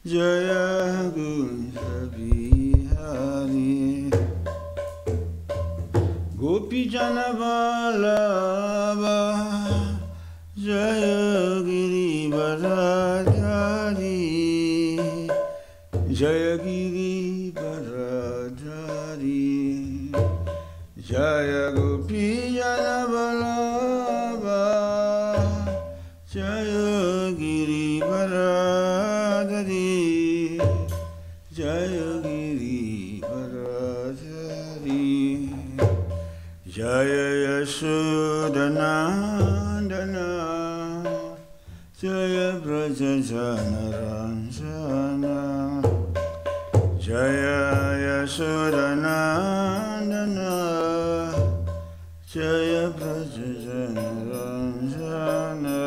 Jaya Kunja Bihari Gopi Jana Vallabha Jaya Giri Varadhari Jaya Giri Varadhari Jaya Gopi Jana Vallabha Jaya Giri Varadhari Jaya Giri Varadhari Jaya Yashodanandana Jaya Braja Janaranjana Jaya Yashodanandana Jaya Braja Janaranjana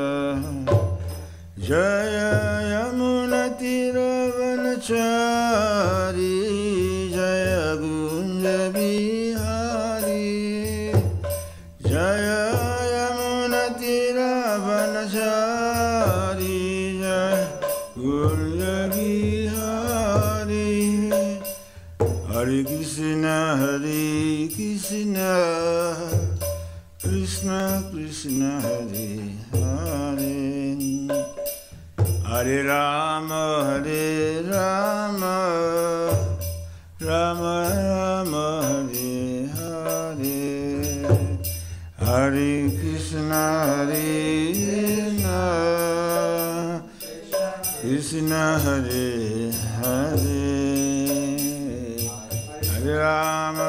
Jaya Yamunatiravanachari Jaya Gunja Bihari Jaya Yamunatiravanachari Jaya Gunja Bihari Hare Krishna Krishna Krishna Hare Hare Hare Rama Rama Rama Hare Hare Hare Krishna Krishna Hare Hare Hare Rama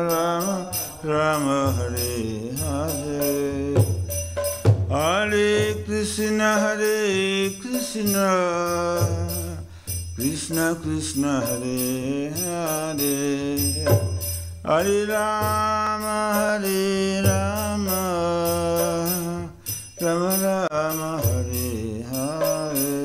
Rama Rama Hare Hare Hare Krishna Krishna Krishna Hare Hare Hare Rama Rama Rama Hare Hare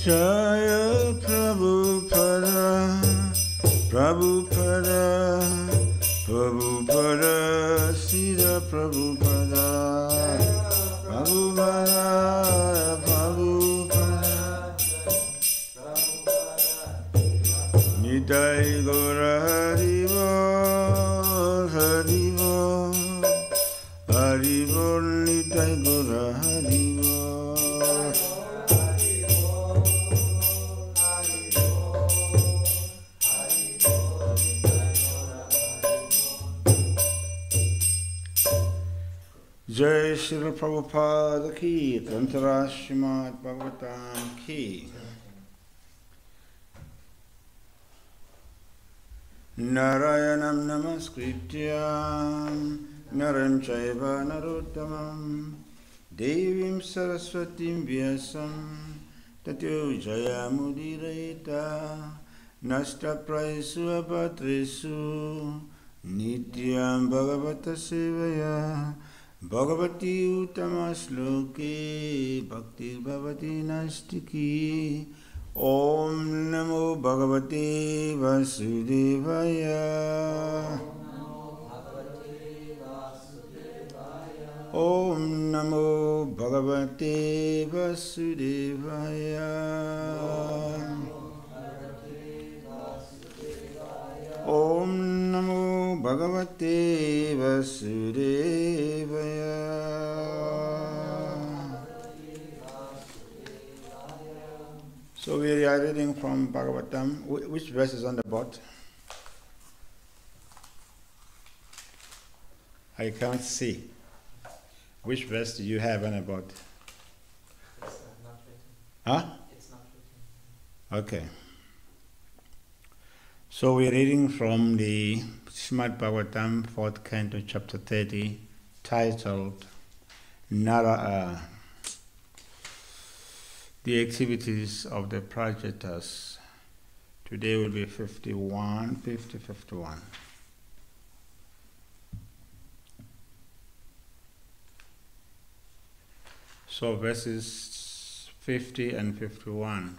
Jaya Prabhupada Srila Prabhupada Nitai Gaura Haribol Nitai Gaura Haribol Jai Srila Prabhupada Ki, Grantara Srimad Bhagavatam Ki. Narayanam Namaskrityam Naram Chaiva Narottamam Devim Saraswatim Vyasam Tatyo Jayamudirayita Nasta Praisu Apatresu Nityam Bhagavata Sevaya Bhagavati Uttamasloke Bhakti Bhavati Nastiki Om Namo Bhagavate Vasudevaya Om Namo Bhagavate Vasudevaya Om Namo Bhagavate Vasudevaya. So we are reading from Bhagavatam. Which verse is on the board? I can't see. Which verse do you have on the board? It's not written. Huh? It's not written. Okay. So we're reading from the Srimad Bhagavatam, 4th Canto, Chapter 30, titled The Activities of the Prajatas. Today will be 51. So verses 50 and 51.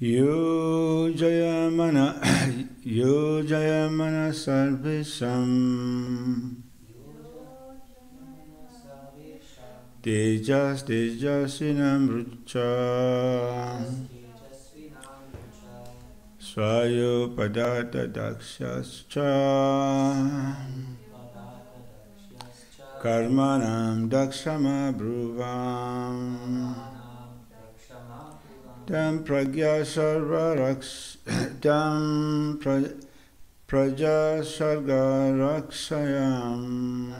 Yo Jayamana Sarvesham Tejasinam Rucha Swayo Padata Dakshascha Karmanam Dakshama Bruvam Tam Pragya Sarva Tam Praja Sarga Rakshayam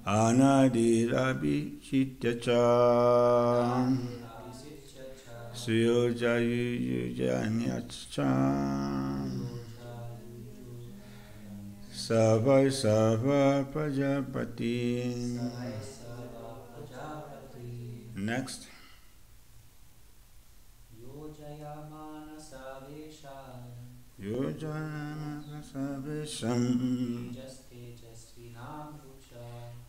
Anadirabi Chityacha Suyoja Yujanyatcha Savai Sava Prajapati. Next. Yojayamana Savesham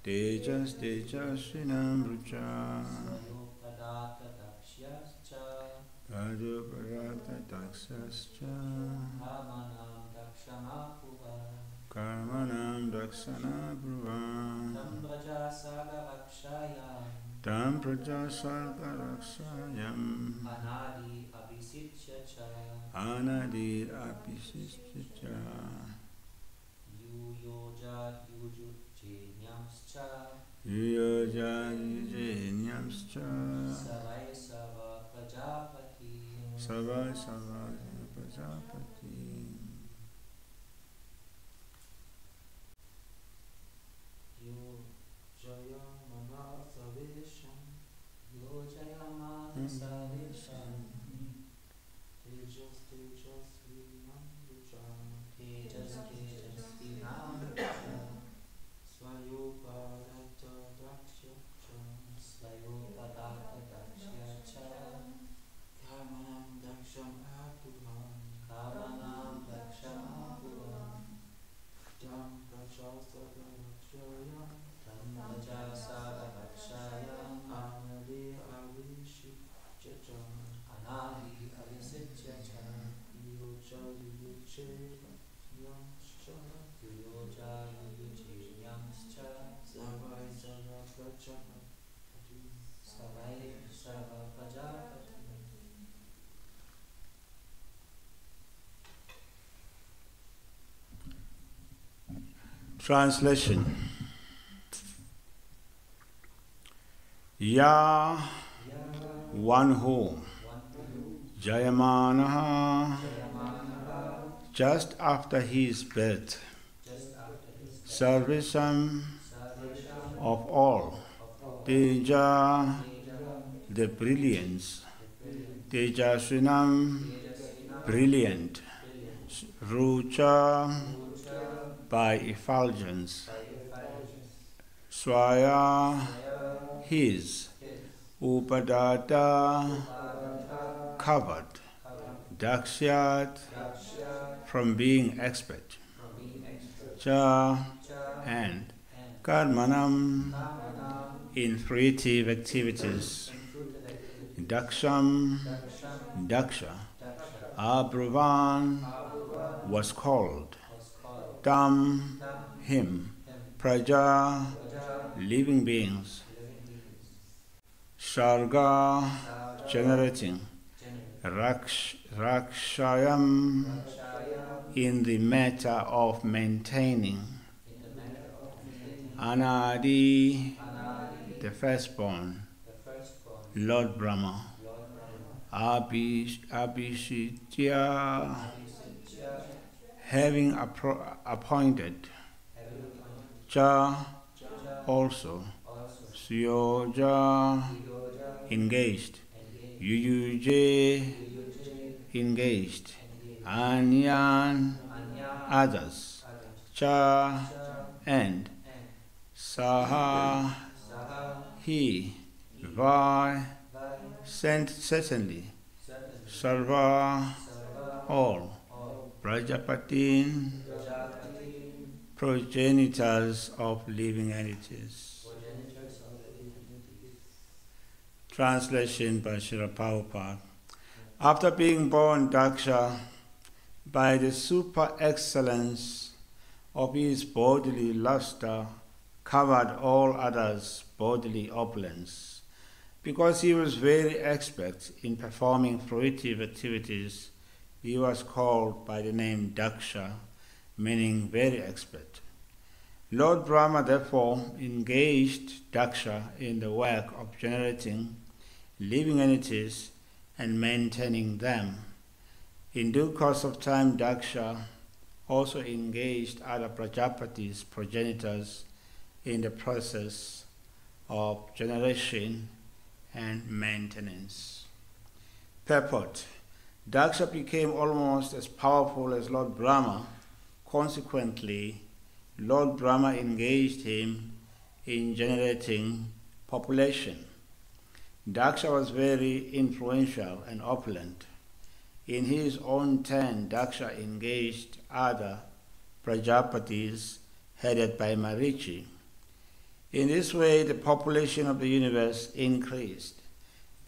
Tejasvinam Rucha Rajoparata Dakshascha Karmanam Dakshana Bhuvam Tam Praja Sarga Rakshayam Anadi Abhisitya Yuyoja Yujenyamscha Savai Sava Prajapati. Translation. Ya, one who, Jayamanaha, just after his birth, Sarvesam, of all, Teja, the brilliance, Tejasvinam, brilliant, Rucha, by effulgence, Swaya, his, Upadata, covered, Dakshyat, from being expert, Cha, and Karmanam, in fruitive activities, Daksham, Daksha, Abruvan, was called, Tam, him, Praja, living beings, Sarga, generating, Rakshayam, in the matter of maintaining, Anadi, the firstborn, Lord Brahma, Abhisitya, having appointed, Cha, also, Suyoja, engaged, Yuyuje, engaged, Anyan, others, Cha, and Saha, he, Vai, sent certainly, Sarva, all, Prajapatin, Prajapati, progenitors of living entities. progenitors of the living entities. Translation by Srila Prabhupada. After being born Daksha, by the super excellence of his bodily luster, covered all others' bodily opulence. Because he was very expert in performing fruitive activities, he was called by the name Daksha, meaning very expert. Lord Brahma therefore engaged Daksha in the work of generating living entities and maintaining them. In due course of time, Daksha also engaged other Prajapatis, progenitors, in the process of generation and maintenance. Purport. Daksha became almost as powerful as Lord Brahma. Consequently, Lord Brahma engaged him in generating population. Daksha was very influential and opulent. In his own turn, Daksha engaged other Prajapatis headed by Marichi. In this way, the population of the universe increased.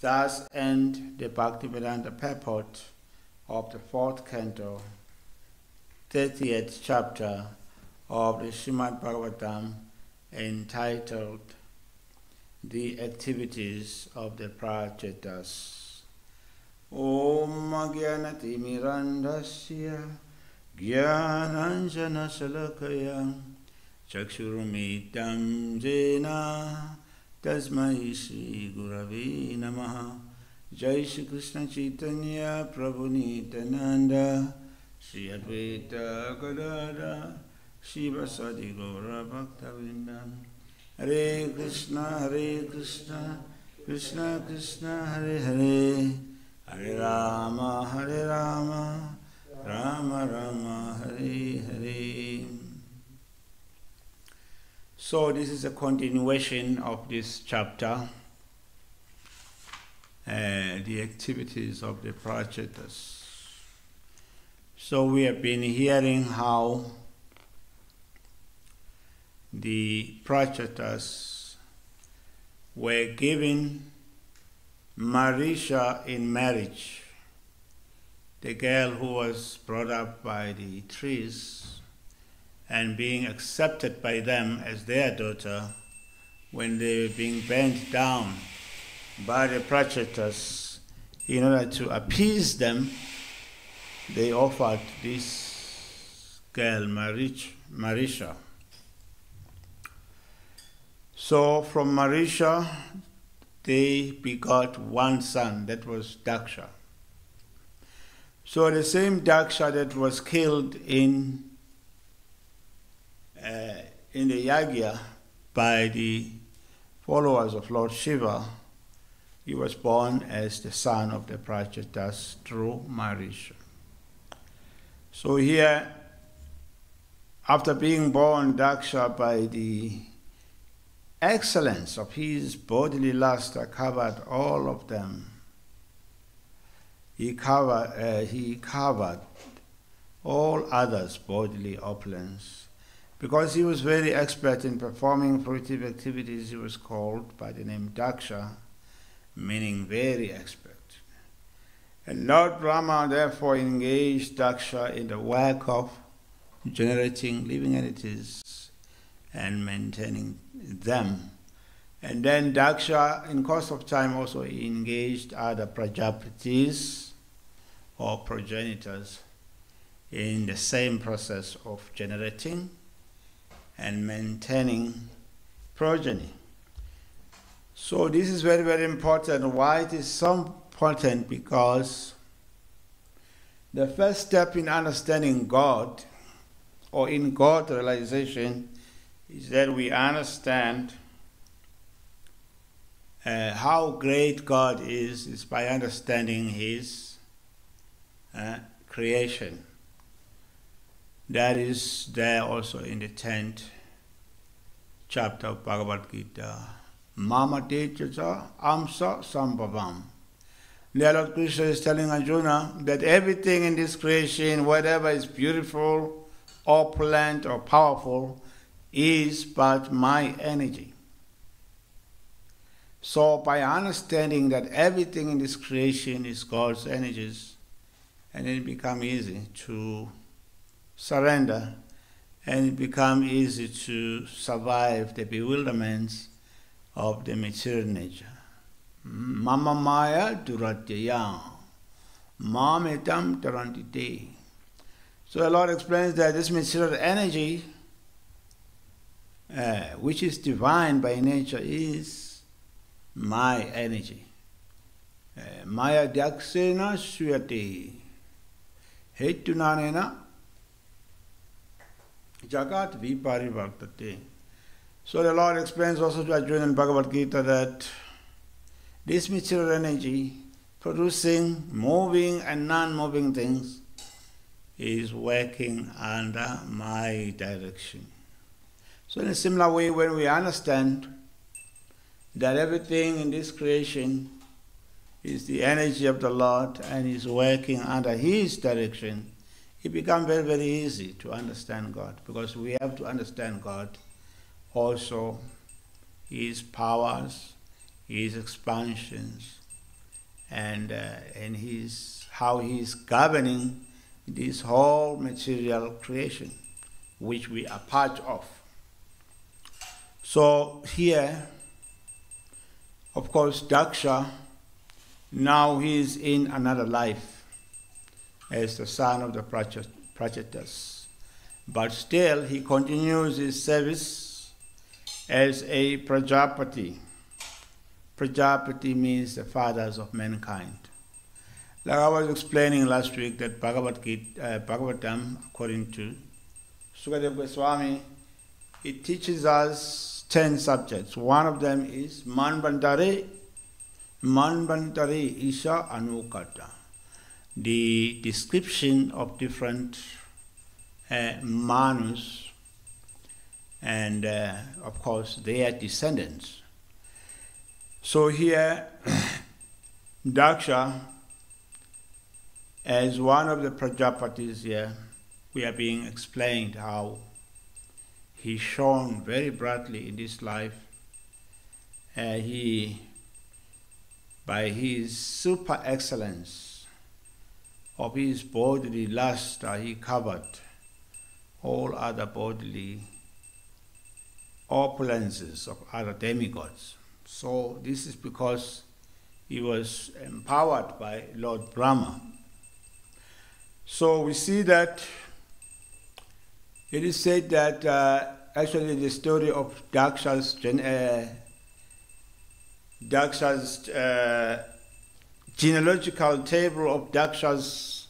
Thus end the Bhaktivedanta purport of the 4th canto, 30th chapter of the Srimad Bhagavatam, entitled The Activities of the Prachetas. Om Gyanati Mirandasya Gyananjana Salakaya Chakshurumitam Jena Tasmai Shri Gurave Namaha. Jai Shri Krishna Chaitanya Prabhu Nityananda Shri Advaita Gadada Shri Vasadi Gaura Bhaktavinda. Hare Krishna Krishna Krishna Hare Hare, Hare Rama Rama Rama Hare Hare. So this is a continuation of this chapter, the activities of the Prachetas. So we have been hearing how the Prachetas were given Marisha in marriage, the girl who was brought up by the trees, and being accepted by them as their daughter. When they were being bent down by the Prachetas, in order to appease them, they offered this girl Marisha. So from Marisha, they begot one son, that was Daksha. So the same Daksha that was killed in the Yagya by the followers of Lord Shiva, he was born as the son of the Prachetas through Marisha. So here, after being born, Daksha, by the excellence of his bodily luster, covered all of them. He covered all others' bodily opulence. Because he was very expert in performing fruitive activities, he was called by the name Daksha, meaning very expert. And Lord Brahma therefore engaged Daksha in the work of generating living entities and maintaining them. And then Daksha, in course of time, also engaged other Prajapatis or progenitors in the same process of generating and maintaining progeny. So this is very, very important. Why it is so important? Because the first step in understanding God, or in God realization, is that we understand how great God is by understanding His creation. That is there also in the 10th chapter of Bhagavad Gita. Mama Techacha Amsa Sambhavam. The Lord Krishna is telling Arjuna that everything in this creation, whatever is beautiful, opulent, or powerful, is but my energy. So by understanding that everything in this creation is God's energies, and it becomes easy to surrender, and it becomes easy to survive the bewilderments of the material nature. Mama Maya Duratyaya Mametam Tarantite. So the Lord explains that this material energy, which is divine by nature, is my energy. Maya Daksena Suyate Hetunanena Jagat Viparivartate. So the Lord explains also to Arjuna in Bhagavad Gita that this material energy, producing, moving and non-moving things, is working under my direction. So in a similar way, when we understand that everything in this creation is the energy of the Lord and is working under His direction, it becomes very, very easy to understand God, because we have to understand God also, His powers, His expansions, and how He is governing this whole material creation, which we are part of. So here, of course, Daksha, now he is in another life as the son of the Prachetas. But still, he continues his service as a Prajapati. Prajapati means the fathers of mankind. Like I was explaining last week, that Bhagavatam, according to Sukadeva Goswami, it teaches us 10 subjects. One of them is Manvantare Isha Anukata, the description of different Manus and of course their descendants. So here, Daksha, as one of the Prajapatis here, we are being explained how he shone very brightly in this life. By his super excellence of his bodily luster, he covered all other bodily opulences of other demigods. So this is because he was empowered by Lord Brahma. So we see that it is said that actually the story of Daksha's genealogical table of Daksha's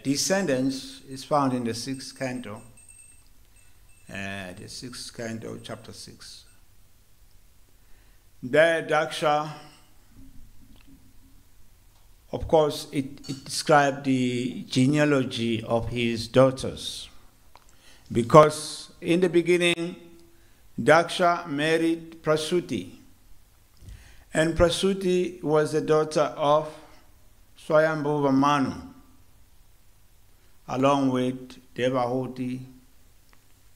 descendants is found in the 6th canto, chapter 6. There, Daksha, of course, it described the genealogy of his daughters, because in the beginning, Daksha married Prasuti, and Prasuti was the daughter of Swayambhuva Manu, along with Devahuti,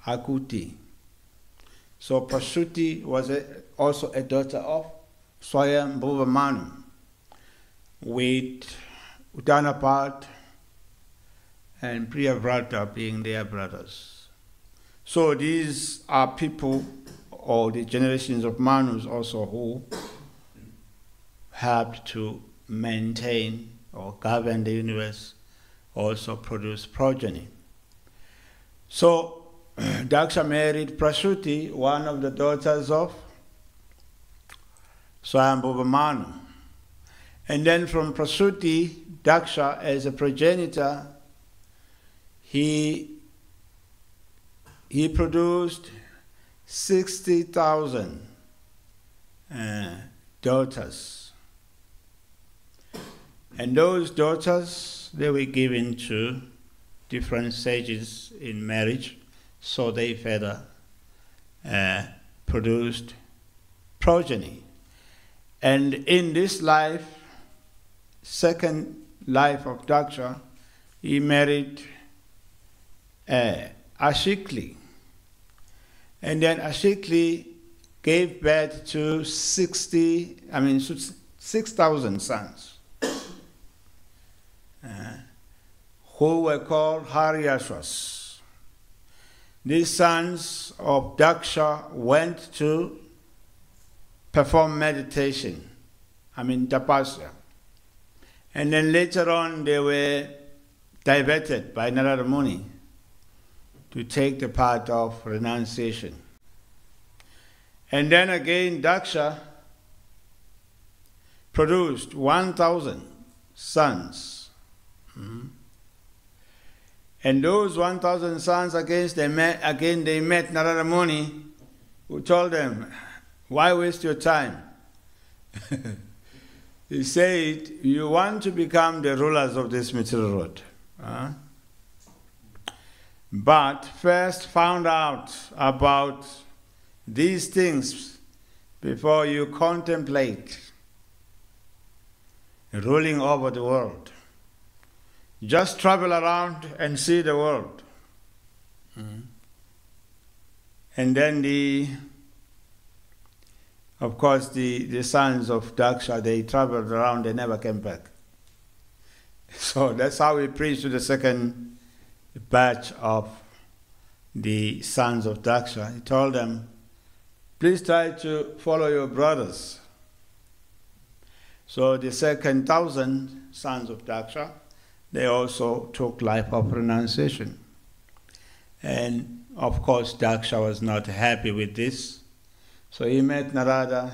Akuti. So Prasuti was also a daughter of Swayambhuva Manu, with Uttanapat and Priyavrata being their brothers. So these are people, or the generations of Manus also, who helped to maintain or govern the universe, also produce progeny. So Daksha married Prasuti, one of the daughters of Swayambhuva Manu. And then from Prasuti, Daksha, as a progenitor, he produced 60,000 daughters. And those daughters, they were given to different sages in marriage, so they further produced progeny. And in this life, second life of Daksha, he married Ashikli. And then Ashikli gave birth to 6,000 sons, who were called Haryashvas. These sons of Daksha went to perform meditation, tapasya. And then later on they were diverted by Narada Muni to take the path of renunciation. And then again Daksha produced 1,000 sons. And those 1,000 sons again they met Narada Muni, who told them, why waste your time? He said, you want to become the rulers of this material world. But first find out about these things before you contemplate ruling over the world. Just travel around and see the world. And then the sons of Daksha, they traveled around, they never came back. So that's how we preached to the second batch of the sons of Daksha. He told them, please try to follow your brothers. So the second 1,000 sons of Daksha, they also took life of renunciation. And of course Daksha was not happy with this. So he met Narada,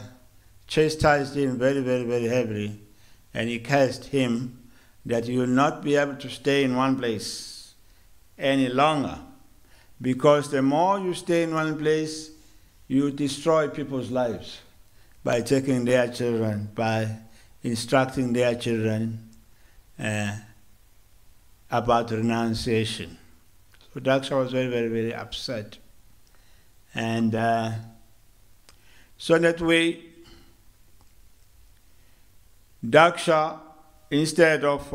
chastised him very, very, very heavily, and he cursed him that you will not be able to stay in one place any longer, because the more you stay in one place, you destroy people's lives by taking their children, by instructing their children about renunciation. So Daksha was very, very, very upset. And so that way, Daksha, instead of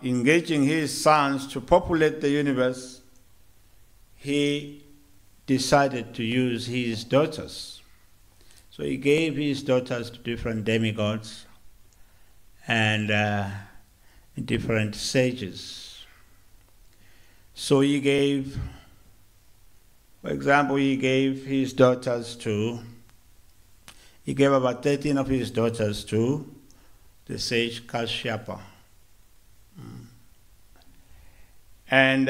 engaging his sons to populate the universe, he decided to use his daughters. So he gave his daughters to different demigods and different sages. So he gave, for example, he gave his daughters to, he gave about 13 of his daughters to the sage Kashyapa. And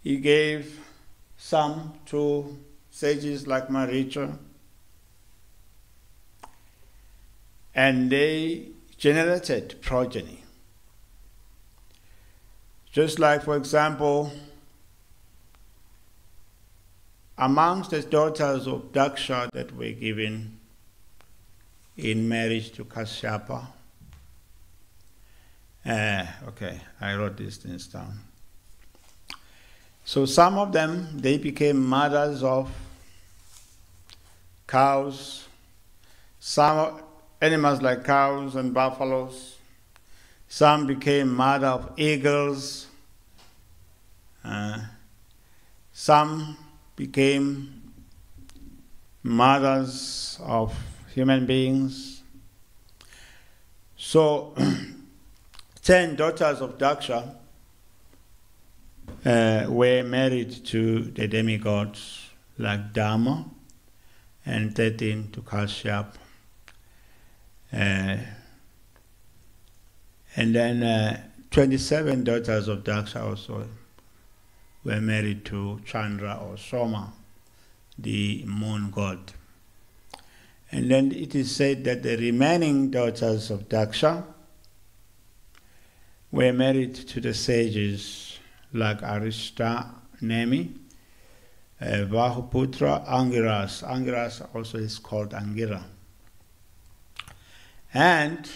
he gave some to sages like Maricha, and they generated progeny. Just like, for example, amongst the daughters of Daksha that were given in marriage to Kashyapa. Okay, I wrote these things down. So some of them, they became mothers of cows, some animals like cows and buffaloes. Some became mother of eagles. Some became mothers of human beings. So 10 daughters of Daksha were married to the demigods like Dharma, and 13 to Kashyap. And then 27 daughters of Daksha also were married to Chandra or Soma, the moon god. And then it is said that the remaining daughters of Daksha were married to the sages like Arishta, Nemi, Vahuputra, Angiras. Angiras also is called Angira. And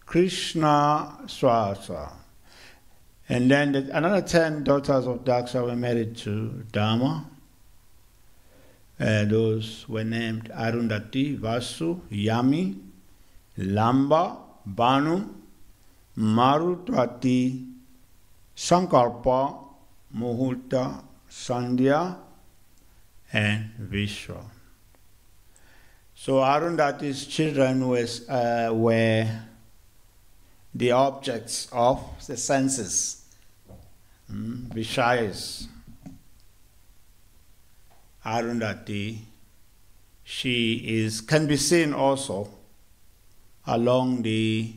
Krishna Swasa. And then another 10 daughters of Daksha were married to Dharma. Those were named Arundhati, Vasu, Yami, Lamba, Banu, Marutwati, Sankalpa, Muhurta, Sandhya, and Vishwa. So Arundhati's children were the objects of the senses, Vishayas. Arundhati, she can be seen also along the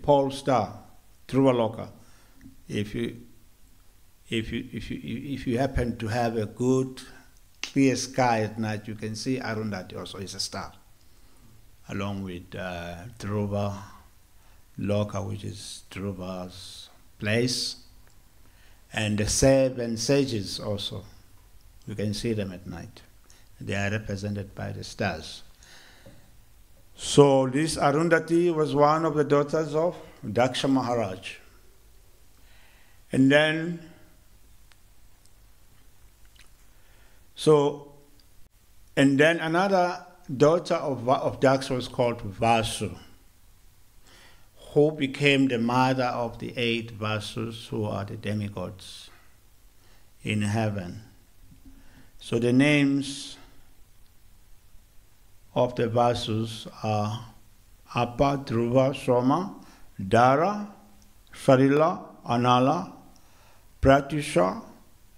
pole star, Dhruvaloka. If you happen to have a good clear sky at night, you can see Arundhati also is a star, along with Dhruva Loka, which is Dhruva's place, and the 7 sages also. You can see them at night. They are represented by the stars. So this Arundhati was one of the daughters of Daksha Maharaj. And then, another daughter of Daksha was called Vasu, who became the mother of the 8 Vasus, who are the demigods in heaven. So the names of the Vasus are Apa, Dhruva, Soma, Dara, Sarila, Anala, Pratyusha,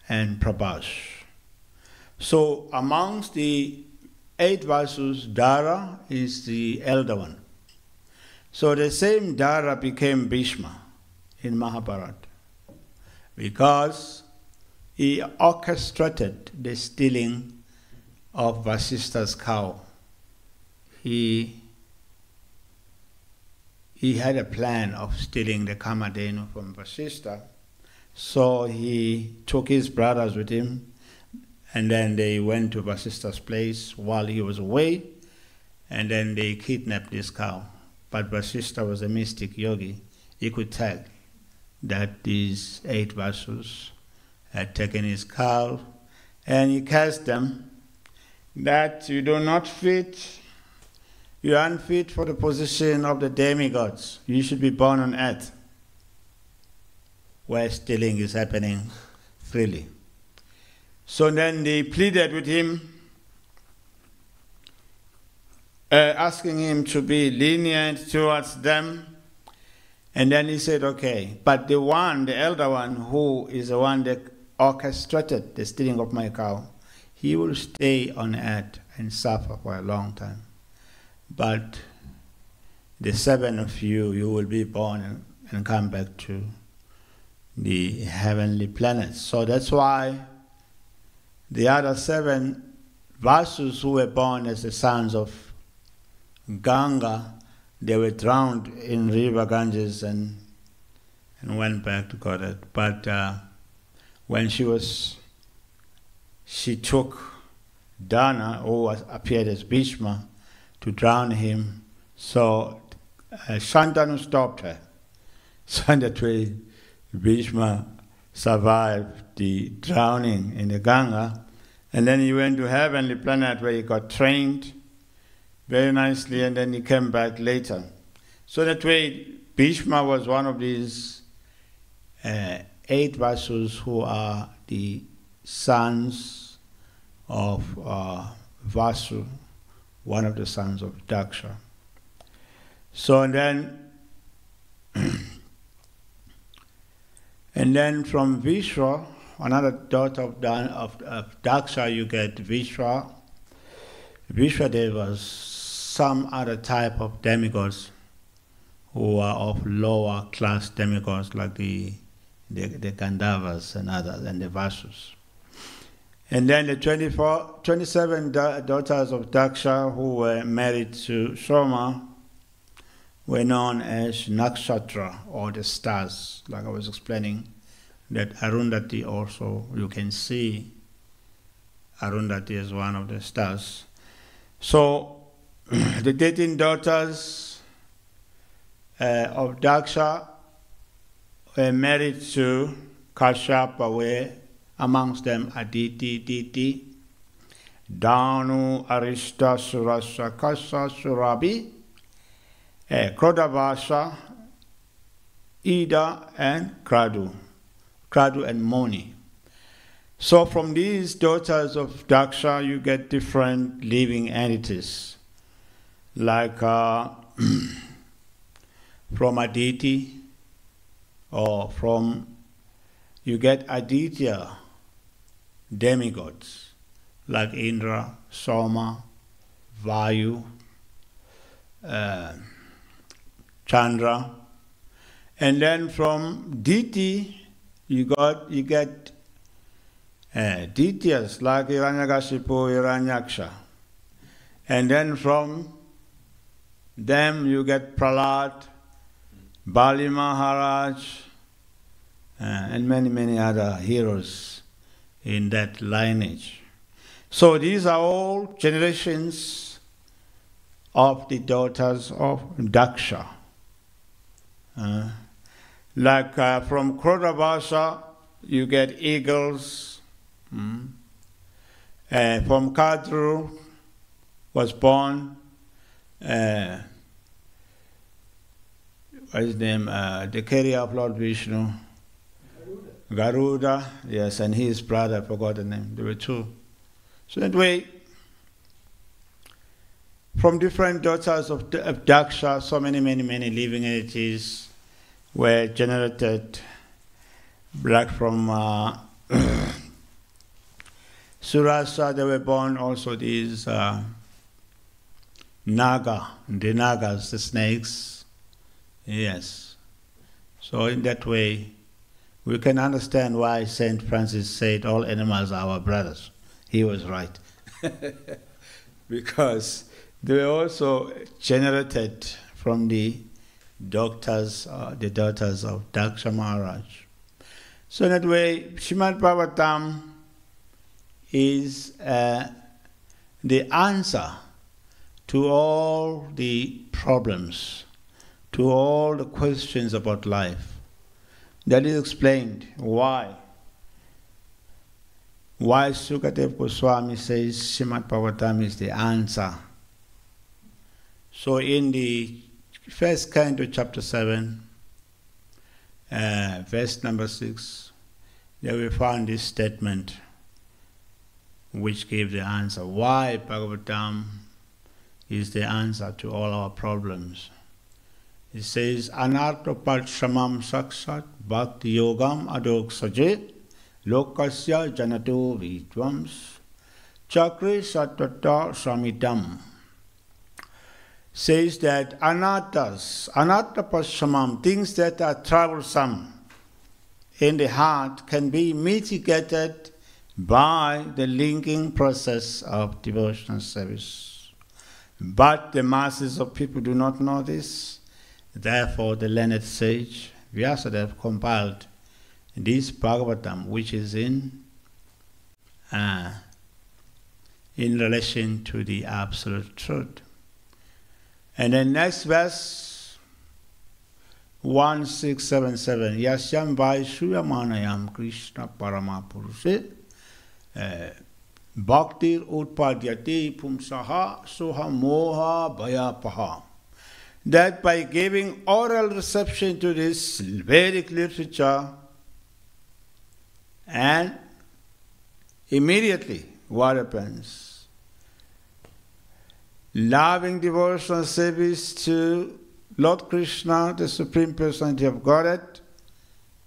and Prabhas. So amongst the 8 Vasus, Dara is the elder one. So the same Dara became Bhishma in Mahabharata because he orchestrated the stealing of Vasishtha's cow. He had a plan of stealing the Kamadhenu from Vasishtha, so he took his brothers with him, and then they went to Vasishtha's place while he was away, and then they kidnapped this cow. But Vasishtha was a mystic yogi. He could tell that these 8 Vasus had taken his cow, and he cursed them that you are unfit for the position of the demigods. You should be born on earth, where stealing is happening freely. So then they pleaded with him, asking him to be lenient towards them. And then he said, okay, but the elder one, who is the one that orchestrated the stealing of my cow, he will stay on earth and suffer for a long time. But the 7 of you will be born and come back to the heavenly planets. So that's why the other 7 Vasus who were born as the sons of Ganga, they were drowned in river Ganges and went back to Godhead. But when she took Dana, who appeared as Bhishma, to drown him, so Shantanu stopped her. So in that way, Bhishma survived the drowning in the Ganga, and then he went to heavenly planet where he got trained very nicely, and then he came back later. So that way, Bhishma was one of these 8 Vasus who are the sons of Vasu, one of the sons of Daksha. So and then from Vishwa, another daughter of Daksha, you get Vishwa. Vishwa, there was some other type of demigods who are of lower class demigods, like the Gandharvas and others, and the Vasus. And then the 27 daughters of Daksha who were married to Soma were known as Nakshatra, or the stars, like I was explaining, that Arundhati also, you can see Arundhati as one of the stars. So the 13 daughters of Daksha were married to Kashyapa, where amongst them Aditi, Diti, Danu, Arishta, Surasa, Kasa, Surabhi, Krodavasa, Ida, and Kradu and Moni. So from these daughters of Daksha, you get different living entities, like from Aditi, or you get Aditya demigods, like Indra, Soma, Vayu, Chandra. And then from Diti, you get Dityas like Hiranyakashipu, Hiranyaksha. And then from them you get Prahlad, Bali Maharaj, and many, many other heroes in that lineage. So these are all generations of the daughters of Daksha. Like from Krodavasa, you get eagles. From Kadru was born, what's his name? The carrier of Lord Vishnu. Garuda, yes, and his brother, I forgot the name. There were two. So that way, from different daughters of Daksha, so many living entities were generated. Like from Surasa, they were born also these Naga, the Nagas, the snakes. Yes. So in that way, we can understand why Saint Francis said all animals are our brothers. He was right. Because they were also generated from the daughters of Daksha Maharaj. So in that way, Srimad Bhagavatam is the answer to all the problems, to all the questions about life. That is explained why Sukadev Goswami says Srimad Bhagavatam is the answer. So in the first canto, chapter 7, verse number 6, there we found this statement which gave the answer. Why Bhagavatam is the answer to all our problems. It says, Anartha Parshamam Saksat Bhakti Yogam Adok Saje Lokasya Janato Vitvams Chakre Satata Samidam. Says that Anartha Parshamam, things that are troublesome in the heart, can be mitigated by the linking process of devotional service. But the masses of people do not know this. Therefore, the learned sage Vyasadeva compiled this Bhagavatam, which is in relation to the absolute truth. And then next verse, 1677, Yasyam Vaishuyamanayam Krishna Parama Purushe Bhaktir Utpadyate Pumsaha Soha Moha Bhayapaha. That by giving oral reception to this Vedic literature, and immediately what happens? Loving devotional service to Lord Krishna, the Supreme Personality of Godhead,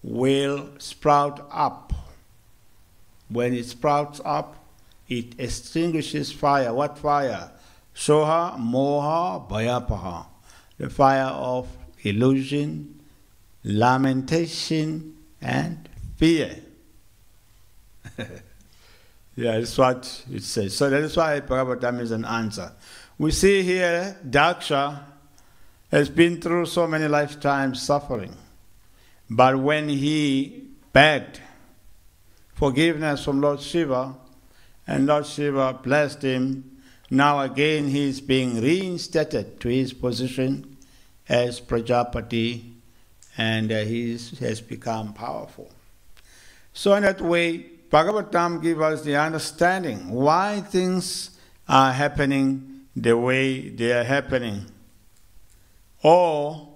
will sprout up. When it sprouts up, it extinguishes fire. What fire? Soha, Moha, Bhayapaha. The fire of illusion, lamentation, and fear. Yeah, that's what it says. So that is why Bhagavatam is an answer. We see here Daksha has been through so many lifetimes suffering. But when he begged forgiveness from Lord Shiva, and Lord Shiva blessed him, now again he is being reinstated to his position as Prajapati, and he has become powerful. So in that way, Bhagavatam gives us the understanding why things are happening the way they are happening. Or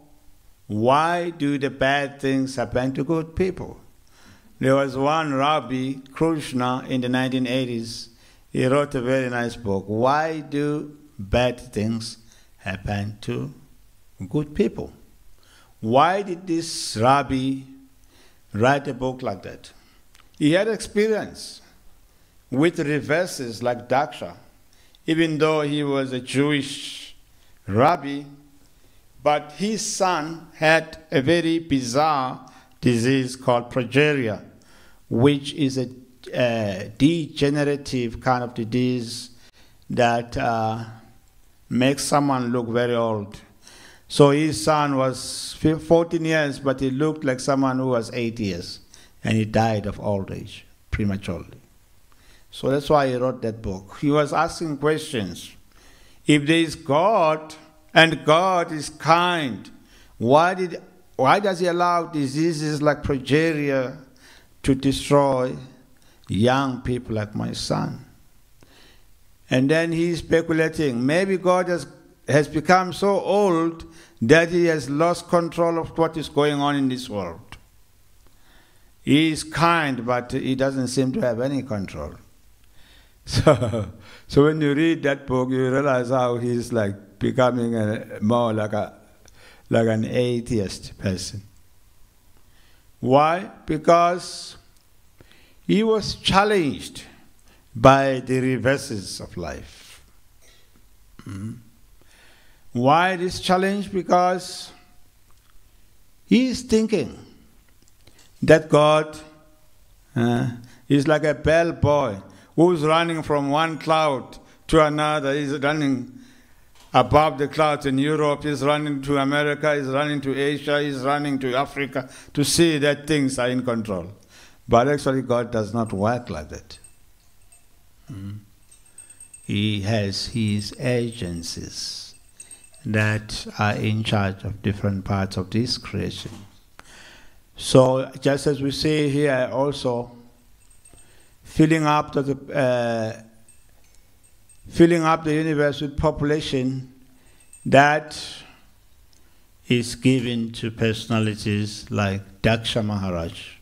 why do the bad things happen to good people? There was one Rabbi, Krishna, in the 1980s. He wrote a very nice book. Why do bad things happen to good people? Why did this Rabbi write a book like that? He had experience with reverses like Daksha, even though he was a Jewish rabbi, but his son had a very bizarre disease called progeria, which is a degenerative kind of disease that makes someone look very old. So his son was 14 years, but he looked like someone who was 8 years, and he died of old age prematurely. So that's why he wrote that book. He was asking questions. If there is God, and God is kind, why does he allow diseases like progeria to destroy young people like my son? And then he's speculating, maybe God has become so old that he has lost control of what is going on in this world. He is kind, but he doesn't seem to have any control. So when you read that book, you realize how he's like becoming more like an atheist person. Why? Because he was challenged by the reverses of life. Why this challenge? Because he is thinking that God is like a bellboy who's running from one cloud to another. He's running above the clouds in Europe, he's running to America, he's running to Asia, he's running to Africa to see that things are in control. But actually God does not work like that. He has his agencies that are in charge of different parts of this creation. So just as we see here also, filling up the universe with population that is given to personalities like Daksha Maharaj,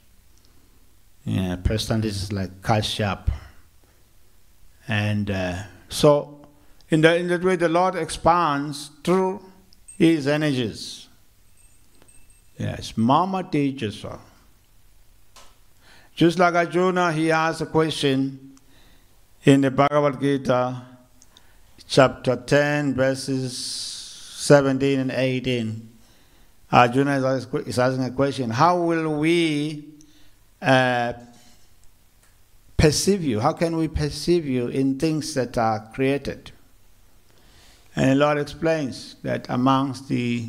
personalities like Kashyap. And so in that way the Lord expands through his energies. Yes, Mama teaches her. Just like Arjuna, he asked a question in the Bhagavad Gita, chapter 10, verses 17 and 18. Arjuna is asking a question, how will we perceive you? How can we perceive you in things that are created? And the Lord explains that amongst the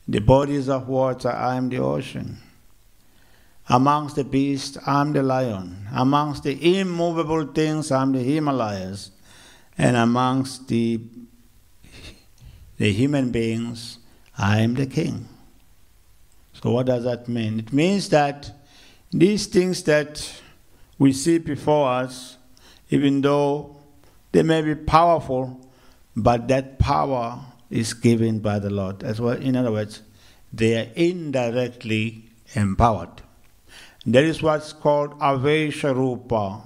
bodies of water, I am the ocean. Amongst the beasts, I am the lion. Amongst the immovable things, I am the Himalayas. And amongst the human beings, I am the king. So what does that mean? It means that these things that we see before us, even though they may be powerful, but that power is given by the Lord as well. In other words, they are indirectly empowered. That is what's called Avesha Rupa.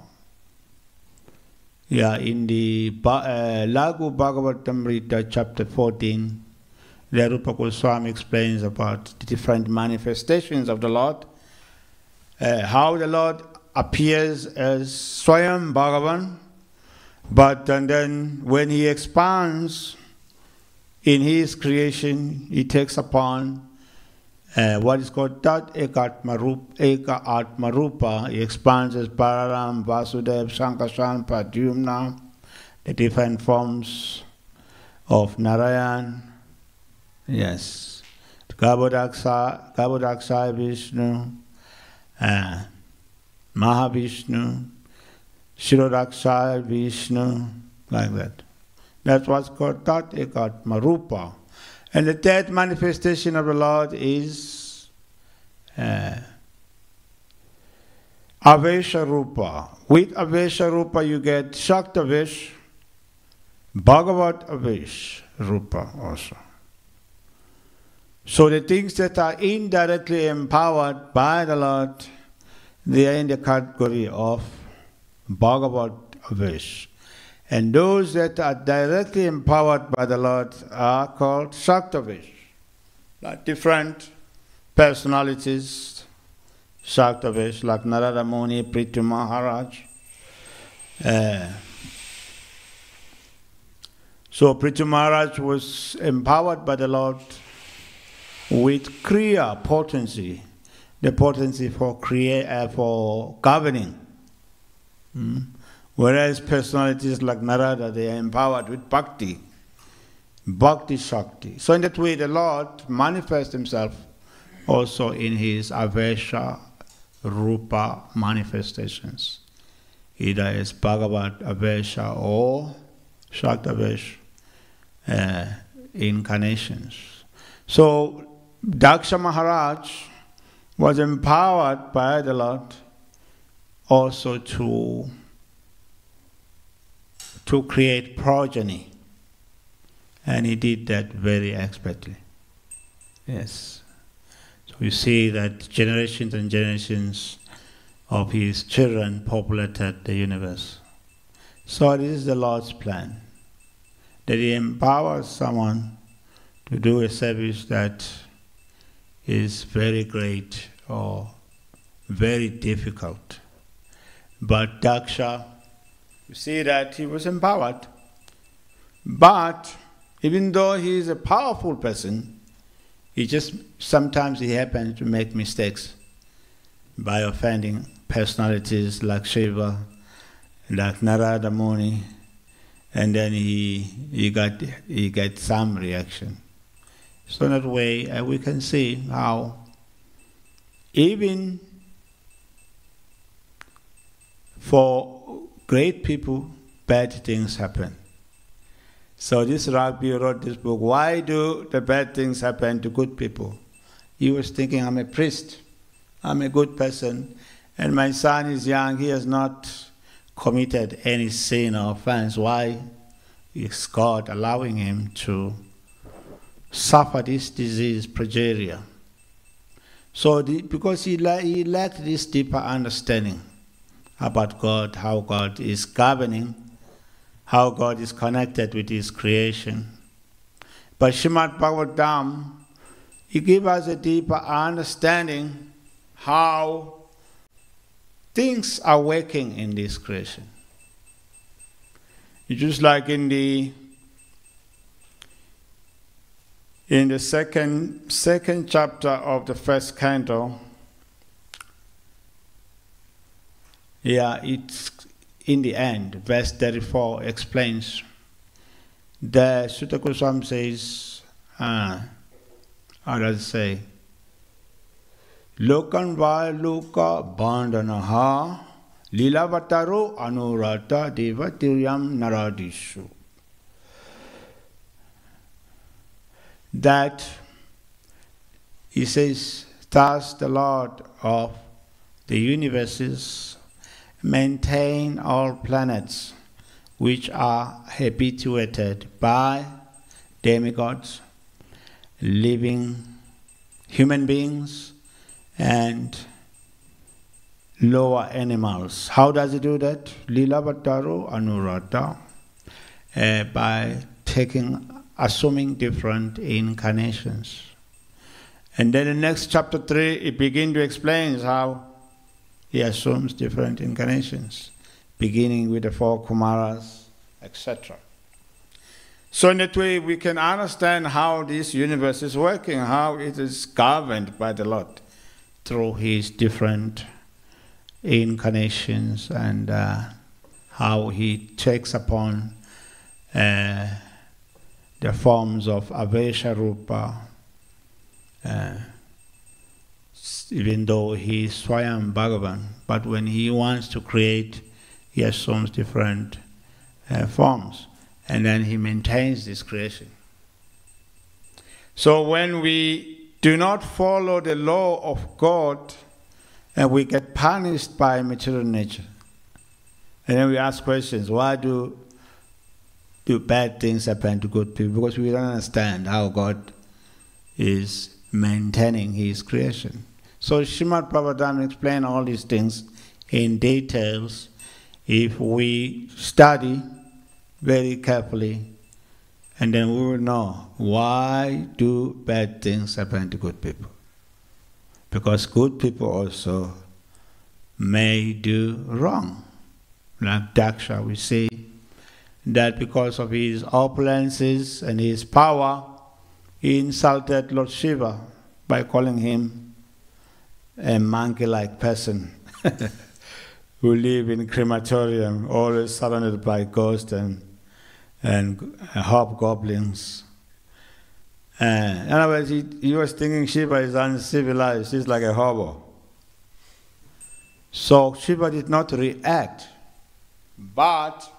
In the Lagu Bhagavatamrita, chapter 14, the Rupa Goswami explains about the different manifestations of the Lord, how the Lord appears as Swayam Bhagavan, and then when he expands in his creation, he takes upon what is called Tat Eka Atma Rupa. He expands as Balaram, Vasudev, Sankarshan, Pradyumna, the different forms of Narayan. Yes. Gabodaksa Vishnu, Mahavishnu, Shirodaksa Vishnu, like that. That's what's called Tat Ekatma Rupa. And the third manifestation of the Lord is Avesha Rupa. With Avesha Rupa you get Shakta Vish, Bhagavat Avesh Rupa also. So the things that are indirectly empowered by the Lord, they are in the category of Bhagavat Avesh. And those that are directly empowered by the Lord are called Shaktavesh. Like different personalities, Shaktavesh, like Narada Muni, Prithu Maharaj. So Prithu Maharaj was empowered by the Lord with Kriya potency, the potency for governing. Whereas personalities like Narada, they are empowered with Bhakti, Bhakti Shakti. So in that way, the Lord manifests himself also in his Avesha Rupa manifestations. Either as Bhagavat Avesha or Shaktavesh incarnations. So Daksha Maharaj was empowered by the Lord also to create progeny. And he did that very expertly. Yes. So you see that generations and generations of his children populated the universe. So this is the Lord's plan, that he empowers someone to do a service that is very great or very difficult. But Daksha, you see that he was empowered. But even though he is a powerful person, sometimes he happens to make mistakes by offending personalities like Shiva, like Narada Muni, and then he got some reaction. So in that way, we can see how even for great people, bad things happen. So this Rabbi wrote this book, Why Do the Bad Things Happen to Good People? He was thinking, I'm a priest, I'm a good person, and my son is young, he has not committed any sin or offense. Why is God allowing him to suffer this disease, progeria? So because he lacked this deeper understanding about God, how God is governing, how God is connected with his creation. But Srimad Bhagavatam, he gives us a deeper understanding how things are working in this creation. It's just like in the second chapter of the first canto, it's in the end, verse 34 explains. The Sutta Goswami says, how does it say? Lokan va loka bandhanaha lilavataro anurata devatiryam naradishu. That, he says, thus the Lord of the universes maintain all planets which are habituated by demigods, living human beings, and lower animals. How does he do that? Lilavataro anurata, by assuming different incarnations. And then in next chapter 3, it begins to explain how he assumes different incarnations, beginning with the 4 Kumaras, etc. So in that way, we can understand how this universe is working, how it is governed by the Lord through his different incarnations, and how he takes upon the forms of Avesha Rupa, even though he is Swayam Bhagavan, but when he wants to create, he assumes different forms, and then he maintains this creation. So when we do not follow the law of God, and we get punished by material nature, and then we ask questions, why do bad things happen to good people? Because we don't understand how God is maintaining his creation. So Srimad Prabhupada explained all these things in details if we study very carefully, and then we will know why do bad things happen to good people. Because good people also may do wrong. Like Daksha, we say that because of his opulences and his power, he insulted Lord Shiva by calling him a monkey-like person who live in crematorium, always surrounded by ghosts and hobgoblins. In other words, he was thinking Shiva is uncivilized, he's like a hobo. So Shiva did not react. But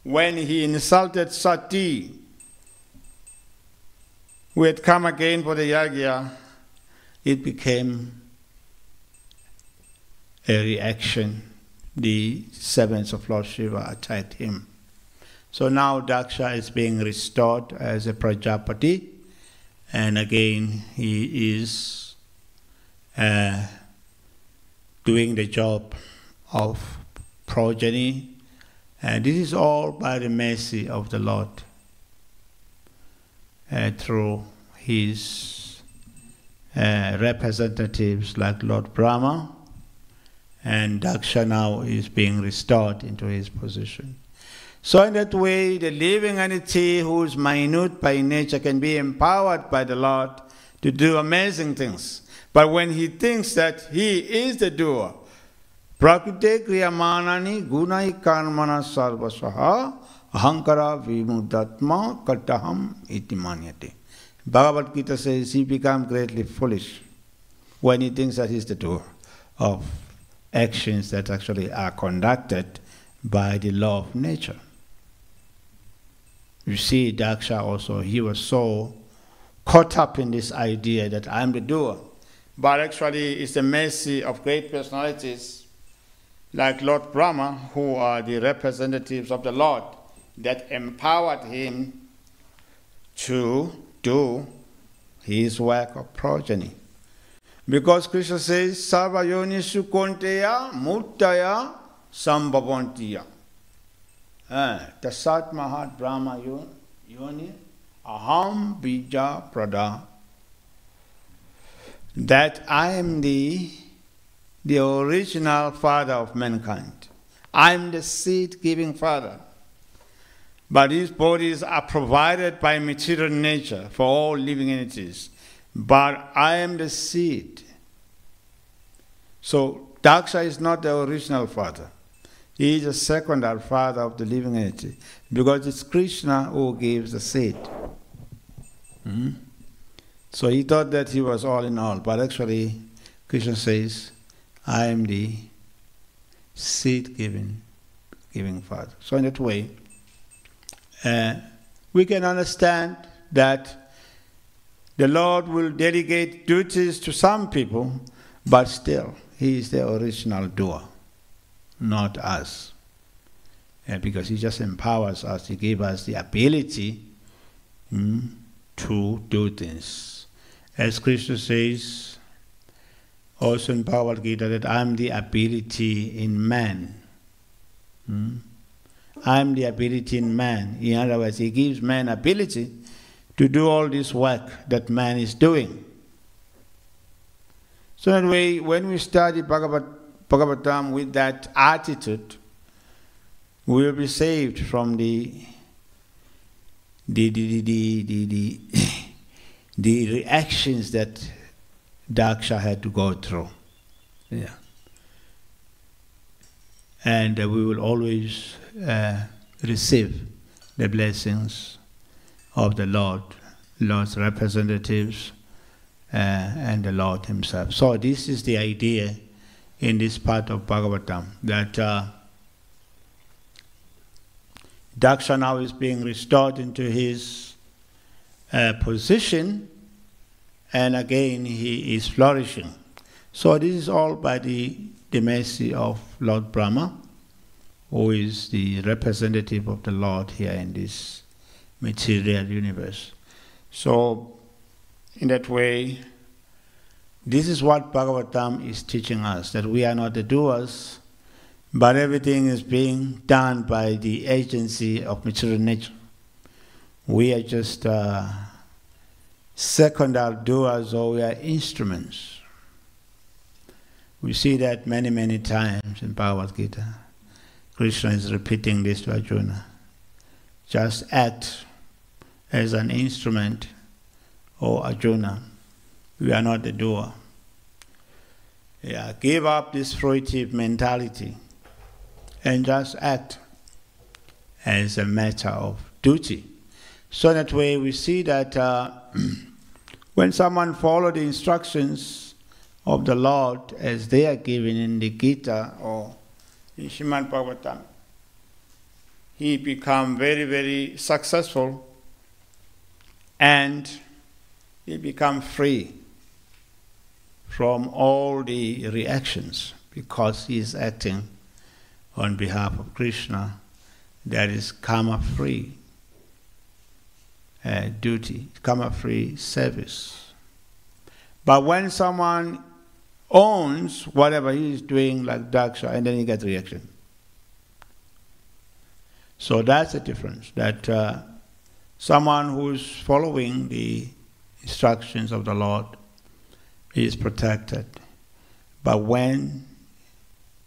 when he insulted Sati, who had come again for the yagya, it became a reaction. The servants of Lord Shiva attacked him. So now Daksha is being restored as a Prajapati, and again he is doing the job of progeny, and this is all by the mercy of the Lord through his representatives like Lord Brahma, and Daksha now is being restored into his position. So in that way, the living entity who is minute by nature can be empowered by the Lord to do amazing things. But when he thinks that he is the doer, Prakrite kriyamanani gunai karmana sarvasaha ahankara vimudatma kataham iti manyate. Bhagavad Gita says he becomes greatly foolish when he thinks that he's the doer of actions that actually are conducted by the law of nature. You see, Daksha also, he was so caught up in this idea that I'm the doer. But actually, it's the mercy of great personalities like Lord Brahma, who are the representatives of the Lord, that empowered him to do his work of progeny. Because Krishna says, Sarva yonishu konteya muttaya sambhavantiya. Tasat mahat brahma yoni aham bija prada. That I am the original father of mankind. I am the seed-giving father. But these bodies are provided by material nature for all living entities. But I am the seed. So Daksha is not the original father. He is a secondary father of the living entity, because it's Krishna who gives the seed. So he thought that he was all in all, but actually Krishna says, I am the seed-giving father. So in that way, we can understand that the Lord will delegate duties to some people, but still, he is the original doer, not us. Because he just empowers us, he gives us the ability to do things. As Krishna says, also in Bhagavad Gita, that I am the ability in man. I am the ability in man. In other words, he gives man ability to do all this work that man is doing. So that way, when we study Bhagavatam with that attitude, we will be saved from the reactions that Daksha had to go through. Yeah. And we will always receive the blessings of the Lord, Lord's representatives, and the Lord himself. So this is the idea in this part of Bhagavatam, that Daksha now is being restored into his position, and again he is flourishing. So this is all by the mercy of Lord Brahma, who is the representative of the Lord here in this material universe. So in that way, this is what Bhagavatam is teaching us, that we are not the doers, but everything is being done by the agency of material nature. We are just secondary doers, or we are instruments. We see that many, many times in Bhagavad Gita. Krishna is repeating this to Arjuna. Just act as an instrument, O Arjuna. We are not the doer. Yeah, give up this fruitive mentality and just act as a matter of duty. So that way we see that when someone follows the instructions of the Lord as they are given in the Gita or in Srimad Bhagavatam, he becomes very, very successful and he becomes free from all the reactions because he is acting on behalf of Krishna. That is karma-free duty, karma-free service. But when someone owns whatever he is doing, like Daksha, and then he gets reaction. So that's the difference, that someone who is following the instructions of the Lord is protected. But when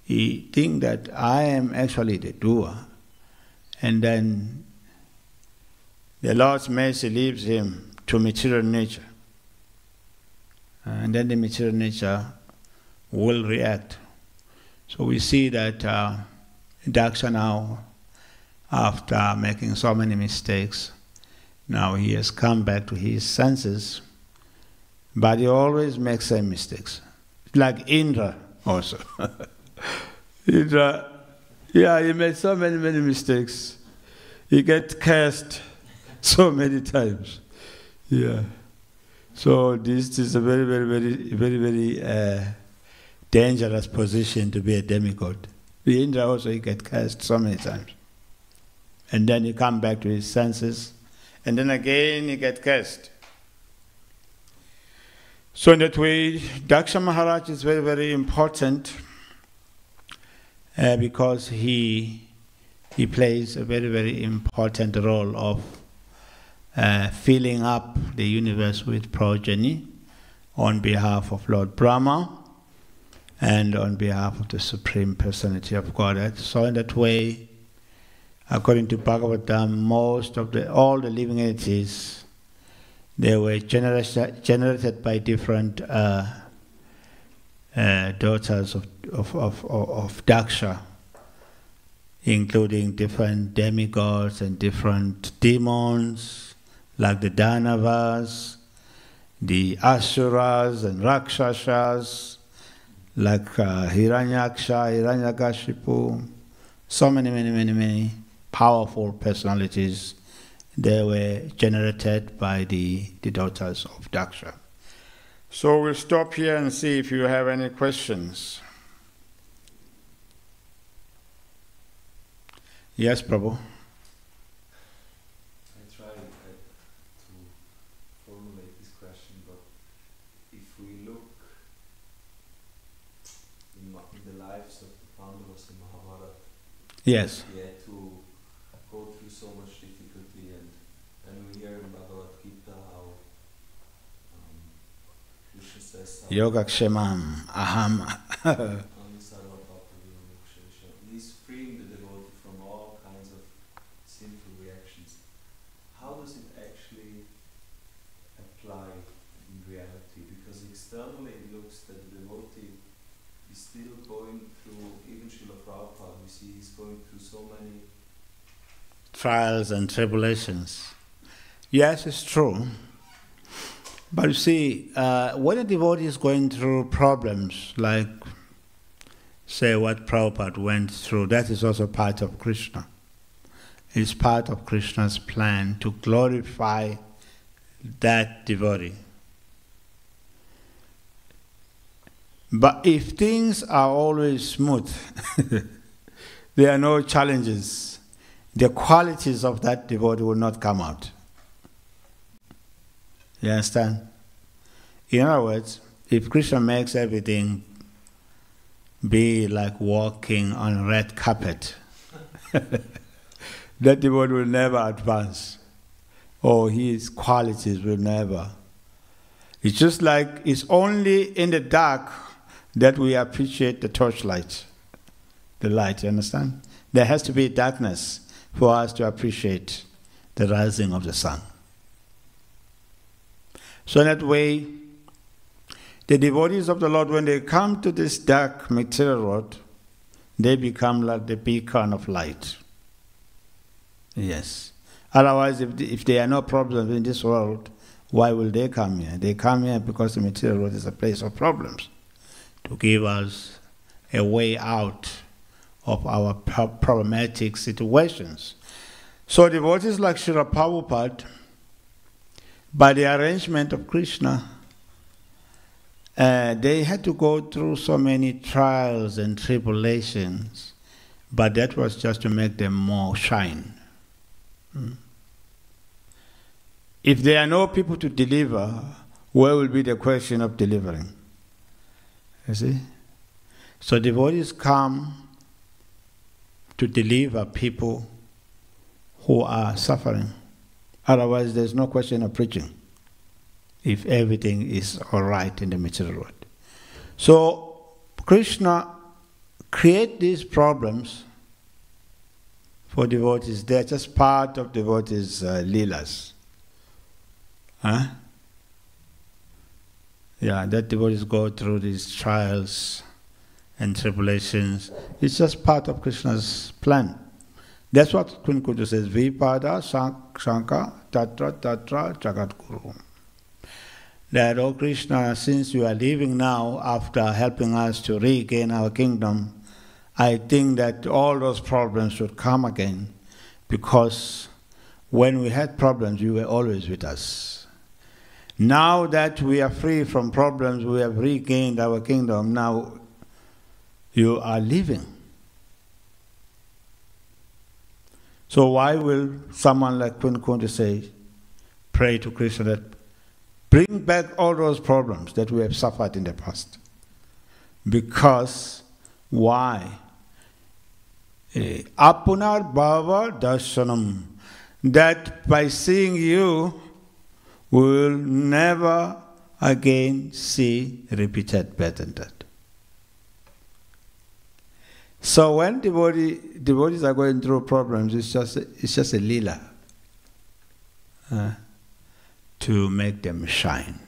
he thinks that I am actually the doer, and then the Lord's mercy leaves him to material nature, and then the material nature will react. So we see that Daksha now, after making so many mistakes, now he has come back to his senses, but he always makes same mistakes. Like Indra also. Indra, yeah, he made so many mistakes. He gets cursed so many times. Yeah. So this is a very dangerous position to be a demigod. The Indra also, he gets cursed so many times. And then he comes back to his senses, and then again he gets cursed. So in that way, Daksha Maharaj is very important because he plays a very important role of filling up the universe with progeny on behalf of Lord Brahma and on behalf of the Supreme Personality of Godhead. So in that way, according to Bhagavatam, all the living entities, they were generated by different daughters of Daksha, including different demigods and different demons, like the Danavas, the Asuras and Rakshasas, like Hiranyaksha, Hiranyakashipu, so many powerful personalities. They were generated by the daughters of Daksha. So we'll stop here and see if you have any questions. Yes, Prabhu. I tried to formulate this question, but if we look in the lives of the Pandavas in Mahabharata, Yes. they had to go through so much difficulty, and we hear in Bhagavad Gita how Krishna says Yogakshemam aham. He's freeing the devotee from all kinds of sinful reactions. How does it actually apply in reality? Because externally it looks that the devotee is still going through, even Srila Prabhupada, we see he's going through so many trials and tribulations. Yes, it's true. But you see, when a devotee is going through problems, like, say, what Prabhupada went through, that is also part of Krishna. It's part of Krishna's plan to glorify that devotee. But if things are always smooth, there are no challenges, the qualities of that devotee will not come out. You understand? In other words, if Krishna makes everything be like walking on a red carpet, that devotee will never advance, or his qualities will never. It's just like it's only in the dark that we appreciate the torchlight, the light, you understand? There has to be darkness for us to appreciate the rising of the sun. So in that way, the devotees of the Lord, when they come to this dark material world, they become like the beacon of light. Yes. Otherwise, if there are no problems in this world, why will they come here? They come here because the material world is a place of problems, to give us a way out of our problematic situations. So devotees like Srila Prabhupada, by the arrangement of Krishna, they had to go through so many trials and tribulations, but that was just to make them more shine. If there are no people to deliver, where will be the question of delivering? You see? So devotees come to deliver people who are suffering. Otherwise, there's no question of preaching, if everything is all right in the material world. So Krishna creates these problems for devotees. They're just part of devotees' leelas. Huh? Yeah, that devotees go through these trials and tribulations. It's just part of Krishna's plan. That's what Queen Kutu says, Vipada Shanka Tatra Tatra Jagat Guru. That, oh Krishna, since you are leaving now after helping us to regain our kingdom, I think that all those problems should come again, because when we had problems, you were always with us. Now that we are free from problems, we have regained our kingdom, now you are leaving. So why will someone like Queen Kunti say, pray to Krishna that bring back all those problems that we have suffered in the past? Because why? Apunar Bhava Darshanam, that by seeing you, we will never again see repeated birth and death. So when devotees are going through problems, it's just a lila to make them shine.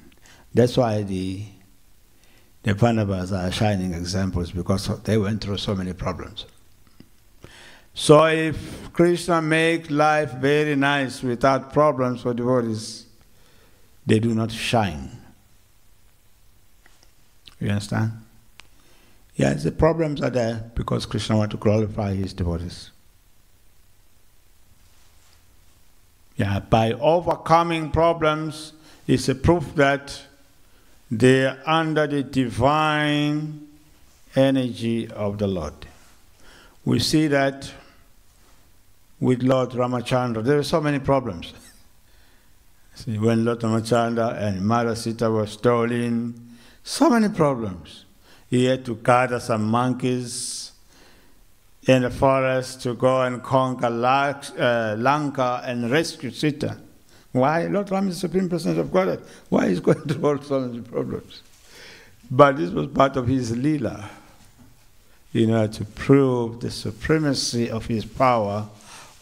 That's why the Pandavas are shining examples, because they went through so many problems. So if Krishna makes life very nice without problems for devotees, they do not shine. You understand? Yes, the problems are there because Krishna wants to glorify his devotees. Yeah, by overcoming problems is a proof that they are under the divine energy of the Lord. We see that with Lord Ramachandra. There were so many problems. See, when Lord Ramachandra and Mother Sita were stolen, so many problems. He had to gather some monkeys in the forest to go and conquer Lanka and rescue Sita. Why? Lord Ram is the Supreme Personality of Godhead. Why is going through all so many problems? But this was part of his Leela, to prove the supremacy of his power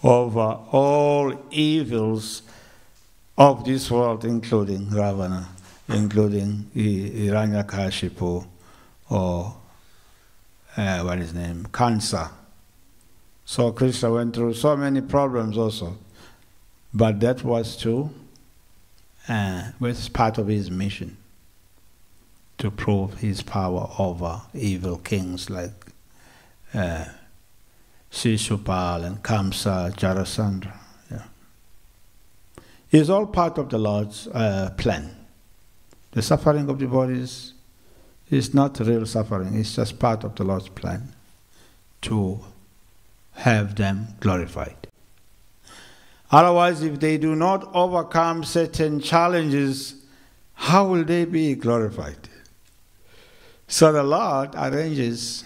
over all evils of this world, including Ravana, including Hiranyakashipu, or what is his name, Kansa. So Krishna went through so many problems also, but that was was part of his mission, to prove his power over evil kings like Shishupal and Kamsa, Jarasandha. Yeah. It's all part of the Lord's plan. The suffering of the bodies is not real suffering, it's just part of the Lord's plan to have them glorified. Otherwise, if they do not overcome certain challenges, how will they be glorified? So the Lord arranges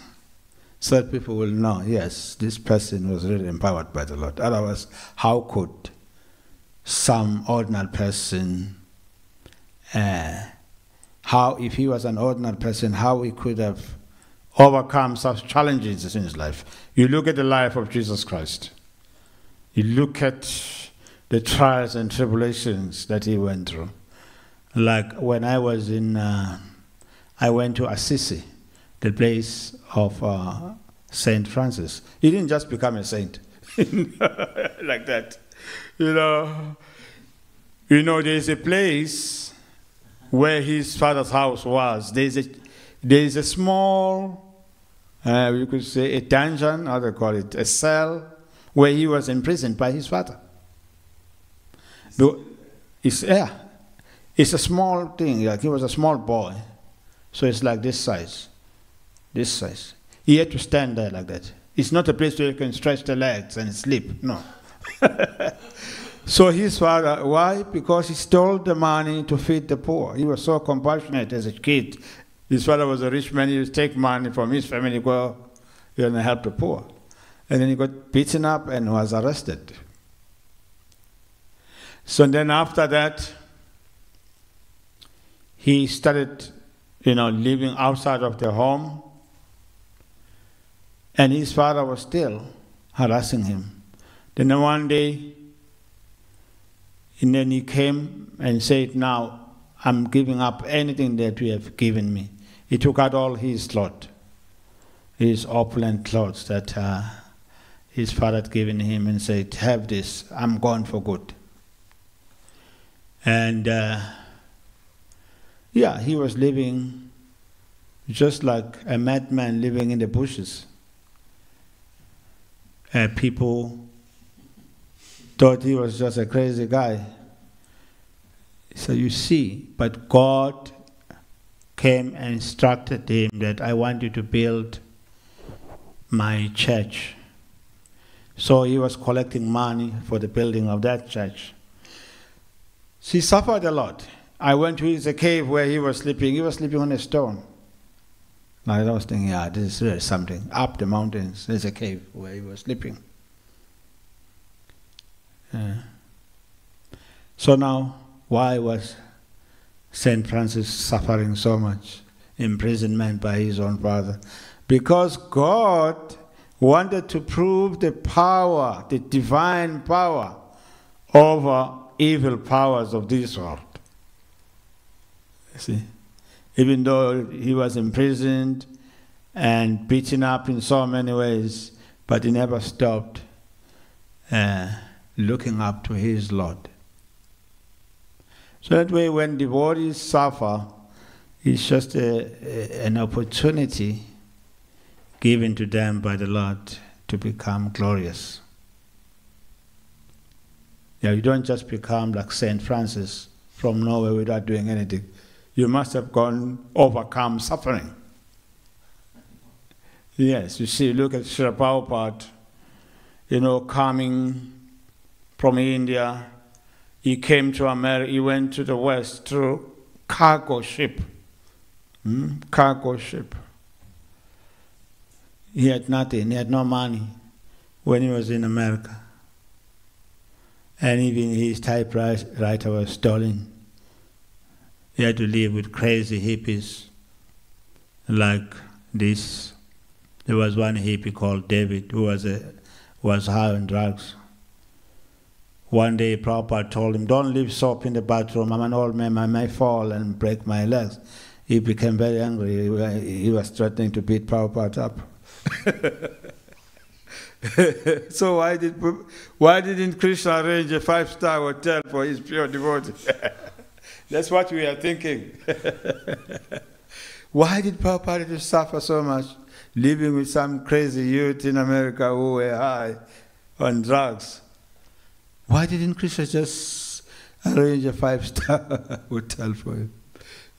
so that people will know, yes, this person was really empowered by the Lord. Otherwise, how could some ordinary person, if he was an ordinary person, how he could have overcome such challenges in his life? You look at the life of Jesus Christ. You look at the trials and tribulations that he went through. Like when I was I went to Assisi, the place of Saint Francis. He didn't just become a saint like that. You know, there's a place where his father's house was. There's a small, you could say a dungeon, how do they call it, a cell, where he was imprisoned by his father. It's a small thing, like he was a small boy. So it's like this size. This size. He had to stand there like that. It's not a place where you can stretch the legs and sleep. No. So his father, why? Because he stole the money to feed the poor. He was so compassionate as a kid. His father was a rich man. He would take money from his family, go and help the poor. And then he got beaten up and was arrested. So then after that, he started living outside of the home, and his father was still harassing him. Then one day, and then he came and said, now I'm giving up anything that you have given me. He took out all his clothes, his opulent clothes that his father had given him, and said, have this, I'm gone for good. And he was living just like a madman living in the bushes. People thought he was just a crazy guy. So you see, but God came and instructed him that I want you to build my church. So he was collecting money for the building of that church. He suffered a lot. I went to his cave where he was sleeping. He was sleeping on a stone. I was thinking, this is really something. Up the mountains, there's a cave where he was sleeping. So now, why was Saint Francis suffering so much? Imprisonment by his own father. Because God wanted to prove the power, the divine power, over evil powers of this world. See, even though he was imprisoned and beaten up in so many ways, but he never stopped looking up to his Lord. So that way, when devotees suffer, it's just an opportunity given to them by the Lord to become glorious. You don't just become like Saint Francis from nowhere without doing anything. You must have overcome suffering. Yes, you see, look at Srila Prabhupada, coming from India. He came to America, he went to the West through cargo ship. Cargo ship. He had nothing, he had no money when he was in America. And even his typewriter was stolen. He had to live with crazy hippies like this. There was one hippie called David who was high on drugs. One day Prabhupada told him, don't leave soap in the bathroom, I'm an old man, I may fall and break my legs. He became very angry, he was threatening to beat Prabhupada up. So why didn't Krishna arrange a 5-star hotel for his pure devotee? That's what we are thinking. Why did Prabhupada suffer so much, living with some crazy youth in America who were high on drugs? Why didn't Krishna just arrange a 5-star hotel for him?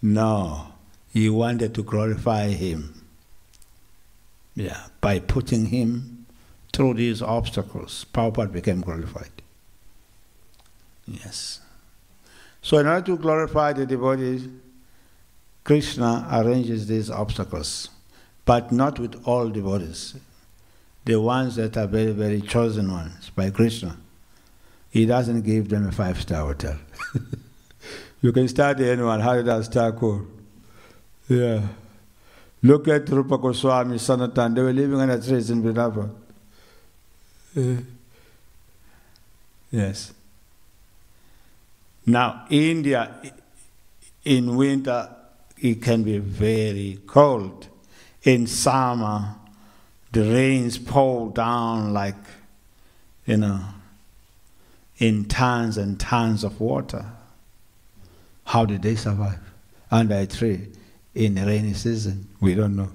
No, he wanted to glorify him. By putting him through these obstacles, Prabhupada became glorified. Yes. So in order to glorify the devotees, Krishna arranges these obstacles, but not with all devotees. The ones that are very, very chosen ones by Krishna. He doesn't give them a 5-star hotel. You can study anyone, Haridas Thakur. Yeah. Look at Rupa Goswami, Sanatan, they were living on the trees in Vrindavan. Yes. Now, India, in winter, it can be very cold. In summer, the rains pour down like, in tons and tons of water. How did they survive? Under a tree in a rainy season? We don't know.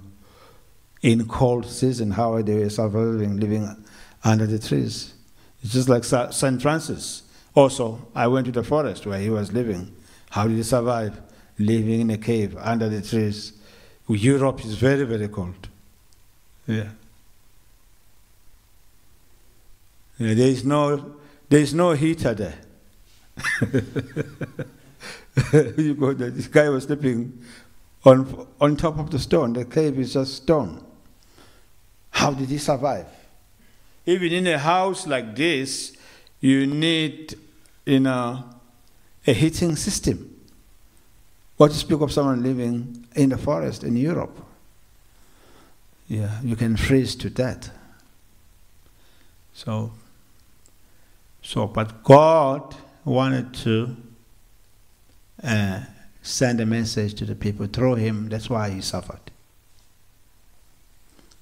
In cold season, how are they surviving, living under the trees? It's just like St. Francis. Also, I went to the forest where he was living. How did he survive? Living in a cave under the trees. Europe is very, very cold. Yeah. There is no heater there. You go there. This guy was sleeping on top of the stone. The cave is just stone. How did he survive? Even in a house like this, you need, a heating system. What to speak of someone living in the forest in Europe? Yeah, you can freeze to death. But God wanted to send a message to the people through him. That's why he suffered.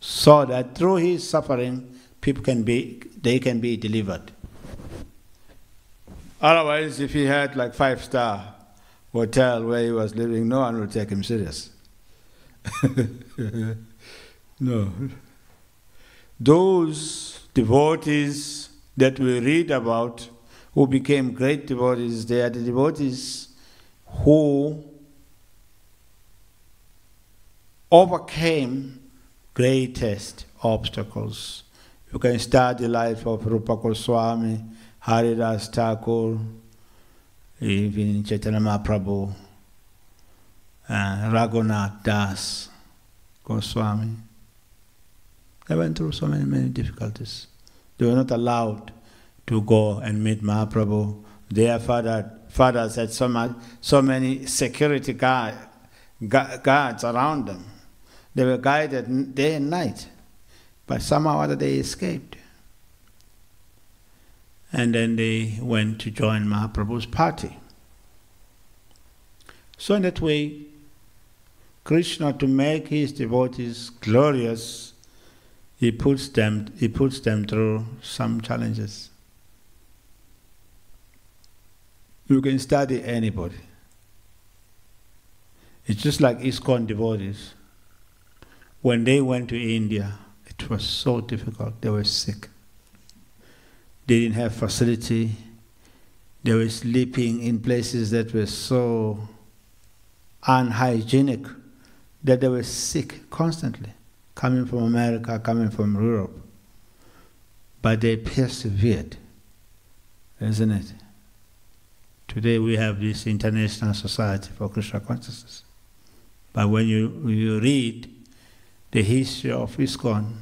So that through his suffering, people can be delivered. Otherwise, if he had like 5-star hotel where he was living, no one would take him serious. No. Those devotees that we read about who became great devotees, they are the devotees who overcame greatest obstacles. You can start the life of Rupa Goswami, Haridas Thakur, even Chaitanya Mahaprabhu, Raghunath Das Goswami. They went through so many difficulties. They were not allowed to go and meet Mahaprabhu. Their fathers had so many security guards around them. They were guided day and night, but somehow or other they escaped. And then they went to join Mahaprabhu's party. So in that way, Krishna, to make his devotees glorious, he puts them through some challenges. You can study anybody. It's just like ISKCON devotees. When they went to India, it was so difficult. They were sick. They didn't have facility. They were sleeping in places that were so unhygienic that they were sick constantly, coming from America, coming from Europe. But they persevered, isn't it? Today we have this International Society for Krishna Consciousness. But when you read the history of ISKCON,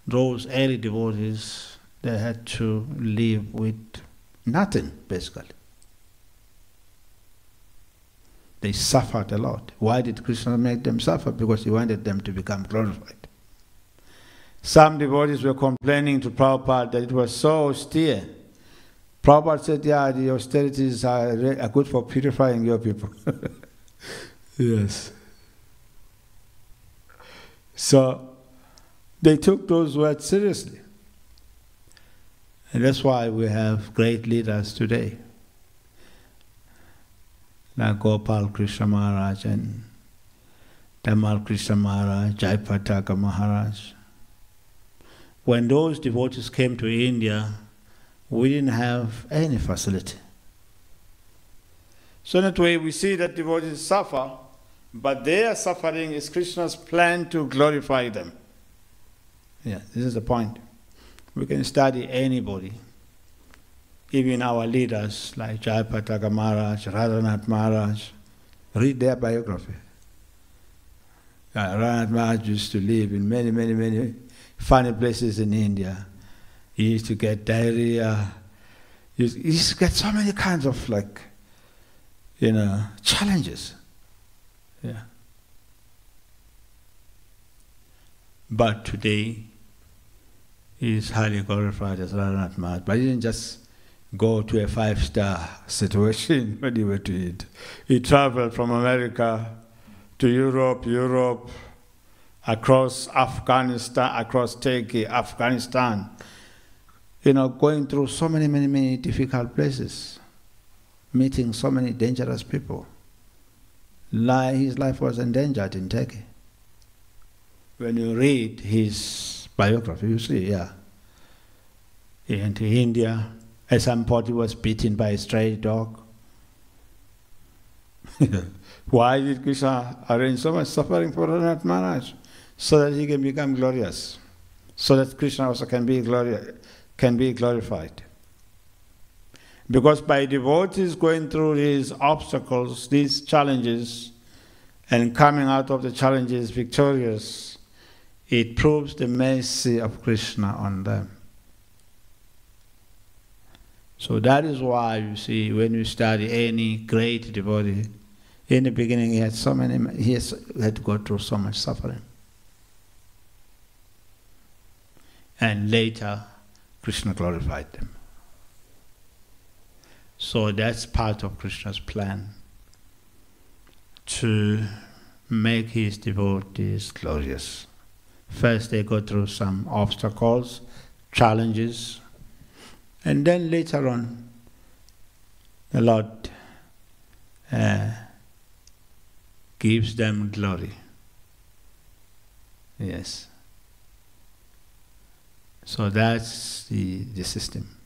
those early devotees, they had to live with nothing, basically. They suffered a lot. Why did Krishna make them suffer? Because he wanted them to become glorified. Some devotees were complaining to Prabhupada that it was so austere. Prabhupada said, yeah, the austerities are good for purifying your people. Yes. So they took those words seriously. And that's why we have great leaders today, like Gopal Krishna Maharaj and Tamal Krishna Maharaj, Jaipataka Maharaj. When those devotees came to India, we didn't have any facility. So in that way, we see that devotees suffer, but their suffering is Krishna's plan to glorify them. Yeah, this is the point. We can study anybody. even our leaders like Jayapataka Maharaj, Radhanath Maharaj, read their biography. Radhanath Maharaj used to live in many, many, many funny places in India. He used to get diarrhea. He used to get so many kinds of challenges. Yeah. But today, he is highly glorified as Radhanath Maharaj. But he didn't just go to a 5-star situation when he went to it. He traveled from America to Europe, across Afghanistan, across Turkey, Afghanistan, going through so many, many, many difficult places, meeting so many dangerous people. His life was endangered in Turkey. When you read his biography, you see, he went to India. At some point, he was beaten by a stray dog. Why did Krishna arrange so much suffering for Radhanath Maharaj? So that he can become glorious, so that Krishna also can be glorified. Because by devotees going through these obstacles, these challenges, and coming out of the challenges victorious, it proves the mercy of Krishna on them. So that is why you see when you study any great devotee, in the beginning he had to go through so much suffering. And later Krishna glorified them. So that's part of Krishna's plan, to make his devotees glorious. First they go through some obstacles, challenges, and then later on the Lord gives them glory. Yes. So that's the system.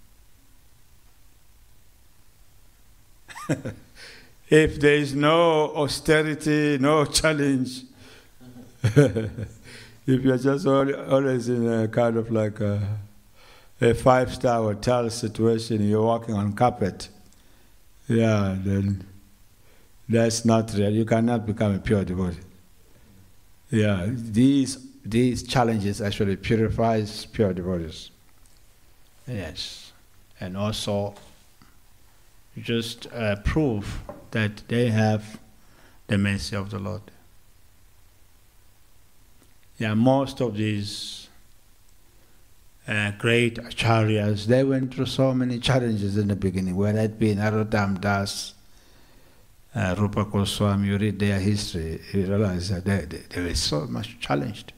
If there is no austerity, no challenge, if you're just always in a kind of like a 5-star hotel situation, you're walking on carpet, then that's not real. You cannot become a pure devotee. These challenges actually purifies pure devotees. Yes. And also just prove that they have the mercy of the Lord. Most of these great acharyas, they went through so many challenges in the beginning, whether it be Narottam Das, Rupa Goswami. You read their history, you realize that they were so much challenged.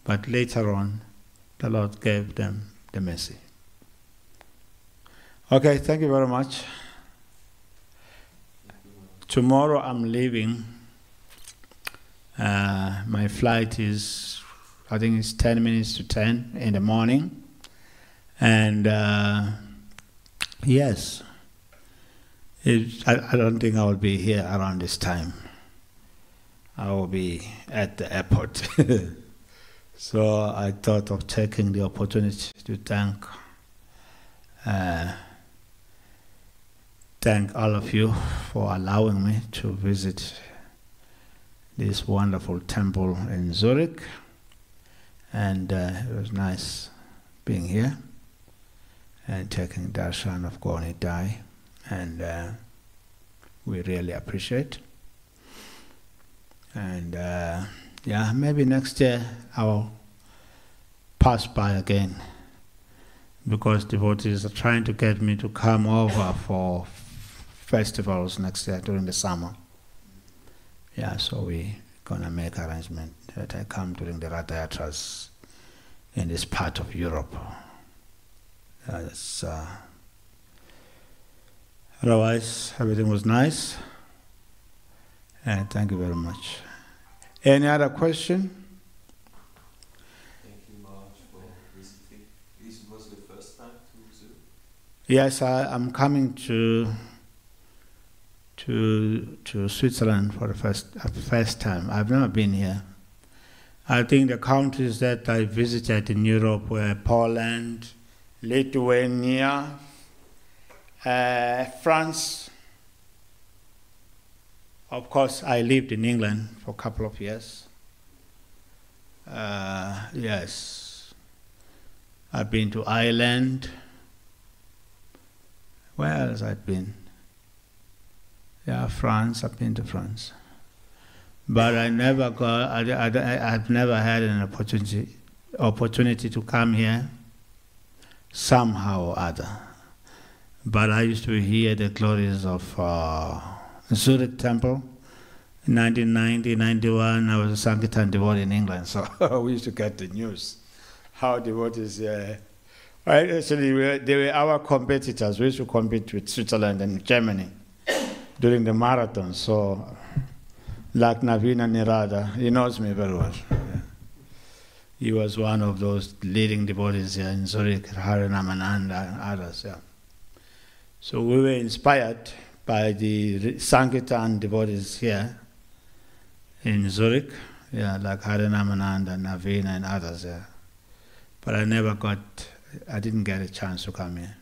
But later on, the Lord gave them the mercy. Okay, thank you very much. Tomorrow I'm leaving. My flight is, I think it's 10 minutes to 10 in the morning. And yes, I don't think I will be here around this time. I will be at the airport. So I thought of taking the opportunity to thank all of you for allowing me to visit this wonderful temple in Zurich. And it was nice being here and taking darshan of Gauni Dai. And we really appreciate. And maybe next year I will pass by again, because devotees are trying to get me to come over for festivals next year during the summer. So we're gonna make arrangement that I come during the Ratha Yatras in this part of Europe. Otherwise, everything was nice. And thank you very much. Any other question? Thank you, Maharaj, for visiting. This was your first time to Zurich? Yes, I'm coming to Switzerland for the first time. I've never been here. I think the countries that I visited in Europe were Poland, Lithuania, France. Of course, I lived in England for a couple of years. Yes. I've been to Ireland. Where else I've been? Yeah, France. I've been to France. But I never got. I've never had an opportunity to come here. Somehow or other. But I used to hear the glories of Zurich Temple. In 1990, 91, I was a Sankirtan devotee in England, so we used to get the news. How devotees, actually, they were our competitors. We used to compete with Switzerland and Germany during the marathon. So, like Navina Nirada, he knows me very well. He was one of those leading devotees here in Zurich, Harinamananda and others. Yeah. So we were inspired by the Sankirtan devotees here in Zurich, yeah, like Harinamananda, Navina and others. Yeah. But I didn't get a chance to come here.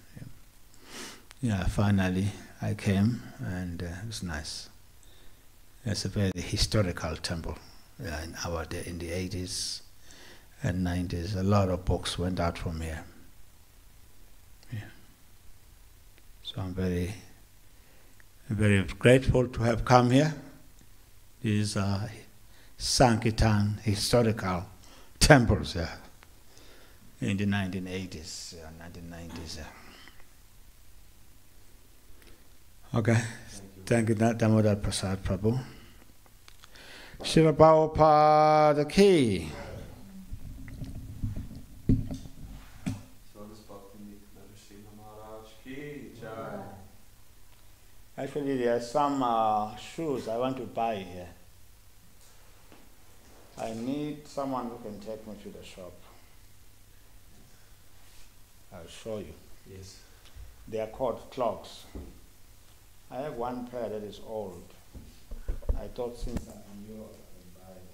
Yeah, finally I came and it was nice. It's a very historical temple. Yeah, in our day, in the 80s and 90s, a lot of books went out from here. Yeah. So I'm very, very grateful to have come here. These are Sankirtan historical temples, yeah, in the 1980s, 1990s. Yeah. Okay, thank you, Damodar Prasad Prabhu. Srila Prabhupada Ki. Actually, there are some shoes I want to buy here. I need someone who can take me to the shop. I'll show you. Yes. They are called clogs. I have one pair that is old. I thought since I'm in Europe, I can buy them.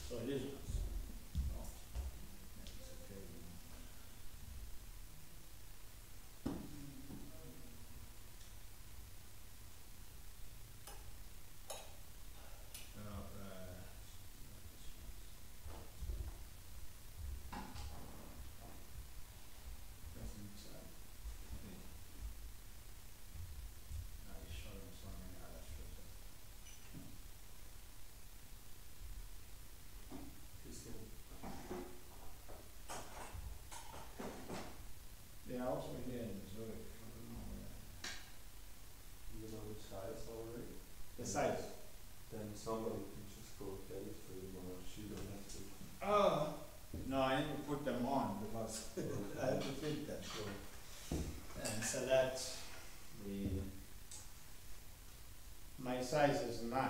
So it is. They are also here in Zurich. I don't know where. You know the size already? The size? Then somebody can just go get it for you, Maharaj. You don't have to. Oh, no, I need to put them on because I have to fit them. And select my size is 9.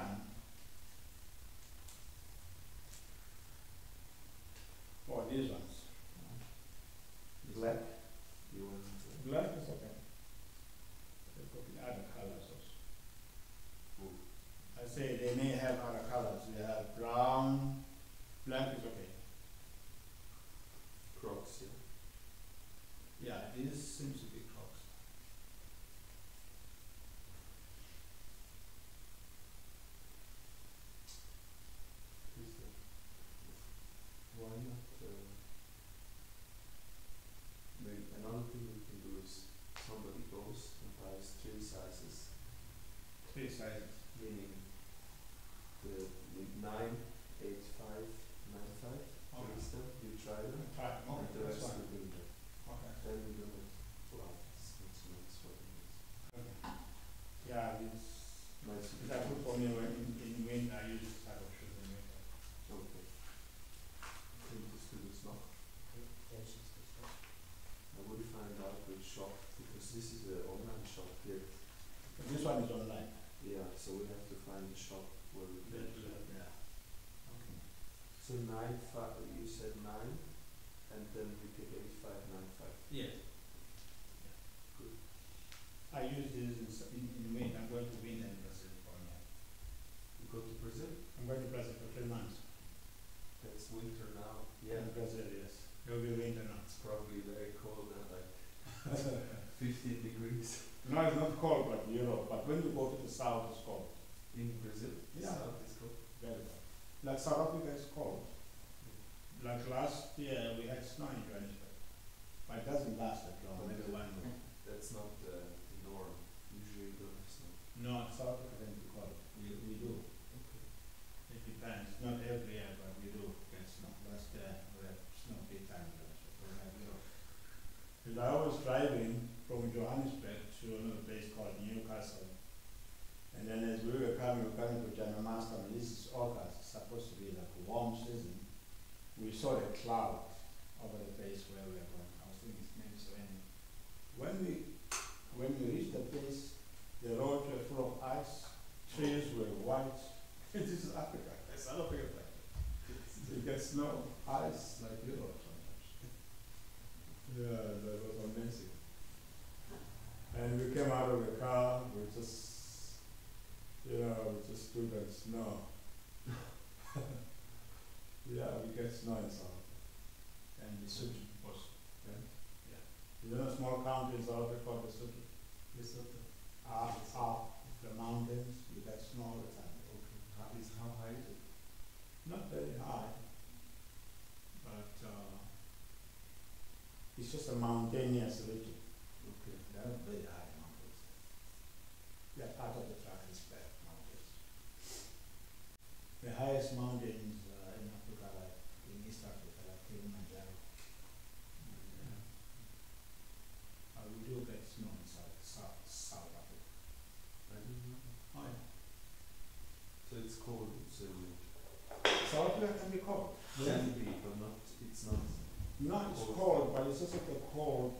Oh, these ones. Black. You want to? Black is okay. There could be other colors also. I say they may have other colors. They have brown, black is okay. Crocs, yeah. Yeah, these seems to be Crocs. Why not? Another thing we can do is somebody goes and buys 3 sizes, 3 sizes. meaning the 9, 8, 5, 9, 5. Okay. You try them, Try. and Okay, the that's rest fine. we bring them. Okay. Then we do it flat. It's what it is. Okay. Yeah, these are good for me when in winter. I use this type of shoes in winter. Okay. Think this to this now. I would find out which shop, because this is an online shop here. But this one is online. Yeah, so we have to find the shop where we can. Yeah. Okay. So 9, 5, you said 9, and then we take 8, 5, 9, 5. Yes. Good. use this in winter. I'm going to winter in Brazil for a month. You go to Brazil? I'm going to Brazil for 3 months. That's winter now. Yeah. In Brazil, yes. It will be winter now. It's probably very cold and like 15 degrees. No, it's not cold, but Europe. But when you go to the south, it's cold. In Brazil? Yeah. South is cold. Very cold. Like South Africa is cold. Like last year, we had snow in Johannesburg. But it doesn't last that long, maybe 1 week. That's not the norm. Usually you don't have snow. No, South Africa can be cold. We do. Okay. It depends. Not every year, but we do get snow. Last year, we had snow big time. Because I was driving from Johannesburg to another place called Newcastle. And then as we were coming to Janamaster, and this is August, it's supposed to be like a warm season. We saw a cloud over the place where we were going. I was thinking it's maybe so raining. When we reached the place, the roads were full of ice, trees were white. This is Africa. It's South Africa. You get snow, ice like Europe sometimes. Yeah, that was amazing. And we came out of the car, we just stood in snow. Yeah, we get snow in South Africa. And Lesotho was, yeah. You know, small country in South Africa called Lesotho. Up the mountains, you get snow all the time. Okay. How high is it? Not very high, but it's just a mountainous region. Okay. They're not very high mountains. They're part of the Drakensberg mountains. The highest mountains in Africa, like in East Africa, like Kilimanjaro. We do get snow in South Africa. I didn't know. Oh yeah. So it's cold, so South Africa can be cold. can be, but not, it's not. No, it's cold, but it's just like the cold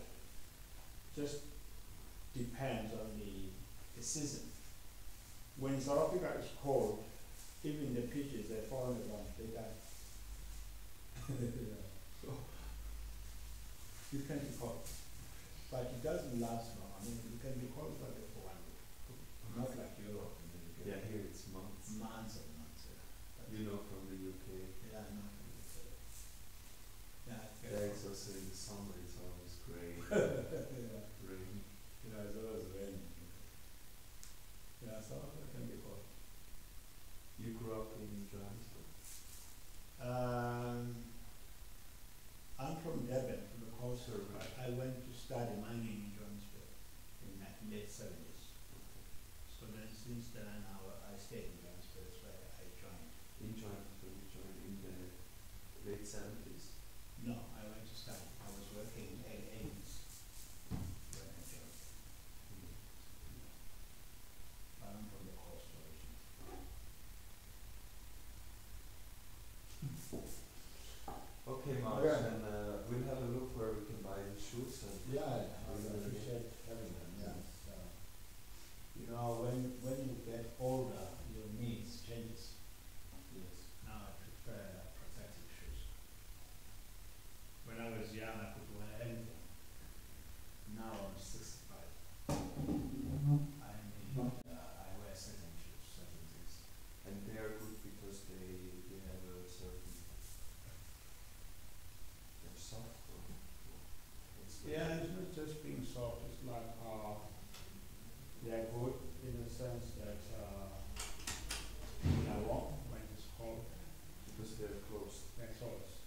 just depends on the season. When South Africa is cold, even the peaches, they fall on the ground, they die. Yeah. So, it can be cold. But it doesn't last long. I mean, it can be cold for 1 week. Not like Europe. Yeah, here it's months. Months and months. Yeah. But You know from the UK. yeah, I know. Yeah, it There gets it's also in the summer, it's always grey, yeah. rainy. Yeah, it's always raining. Yeah, South Africa can be cold. You grew up in Johannesburg? I'm from Durban, from the coast. Sure. But I went to study mining in Johannesburg in the late 70s. So then, since then, I stayed in Johannesburg. That's why I joined. In Johannesburg, you joined in the late 70s? No, I went to study. I was working in 80s when I joined. But I'm from the coast originally. Okay, Mark, Okay. then we'll have a look where we can buy the shoes. And Yeah, I appreciate having them. Yeah. So, you know, when you get older, your needs changes. Yes. Now I prefer protective shoes. When I was young, I could wear anything. Now I'm 65. I wear certain shoes, certain things. And they are good because they have a certain, they're soft or what's the- Yeah, it's not just being soft. It's like they're good in the sense that they're warm when it's cold. because they're closed. They're closed.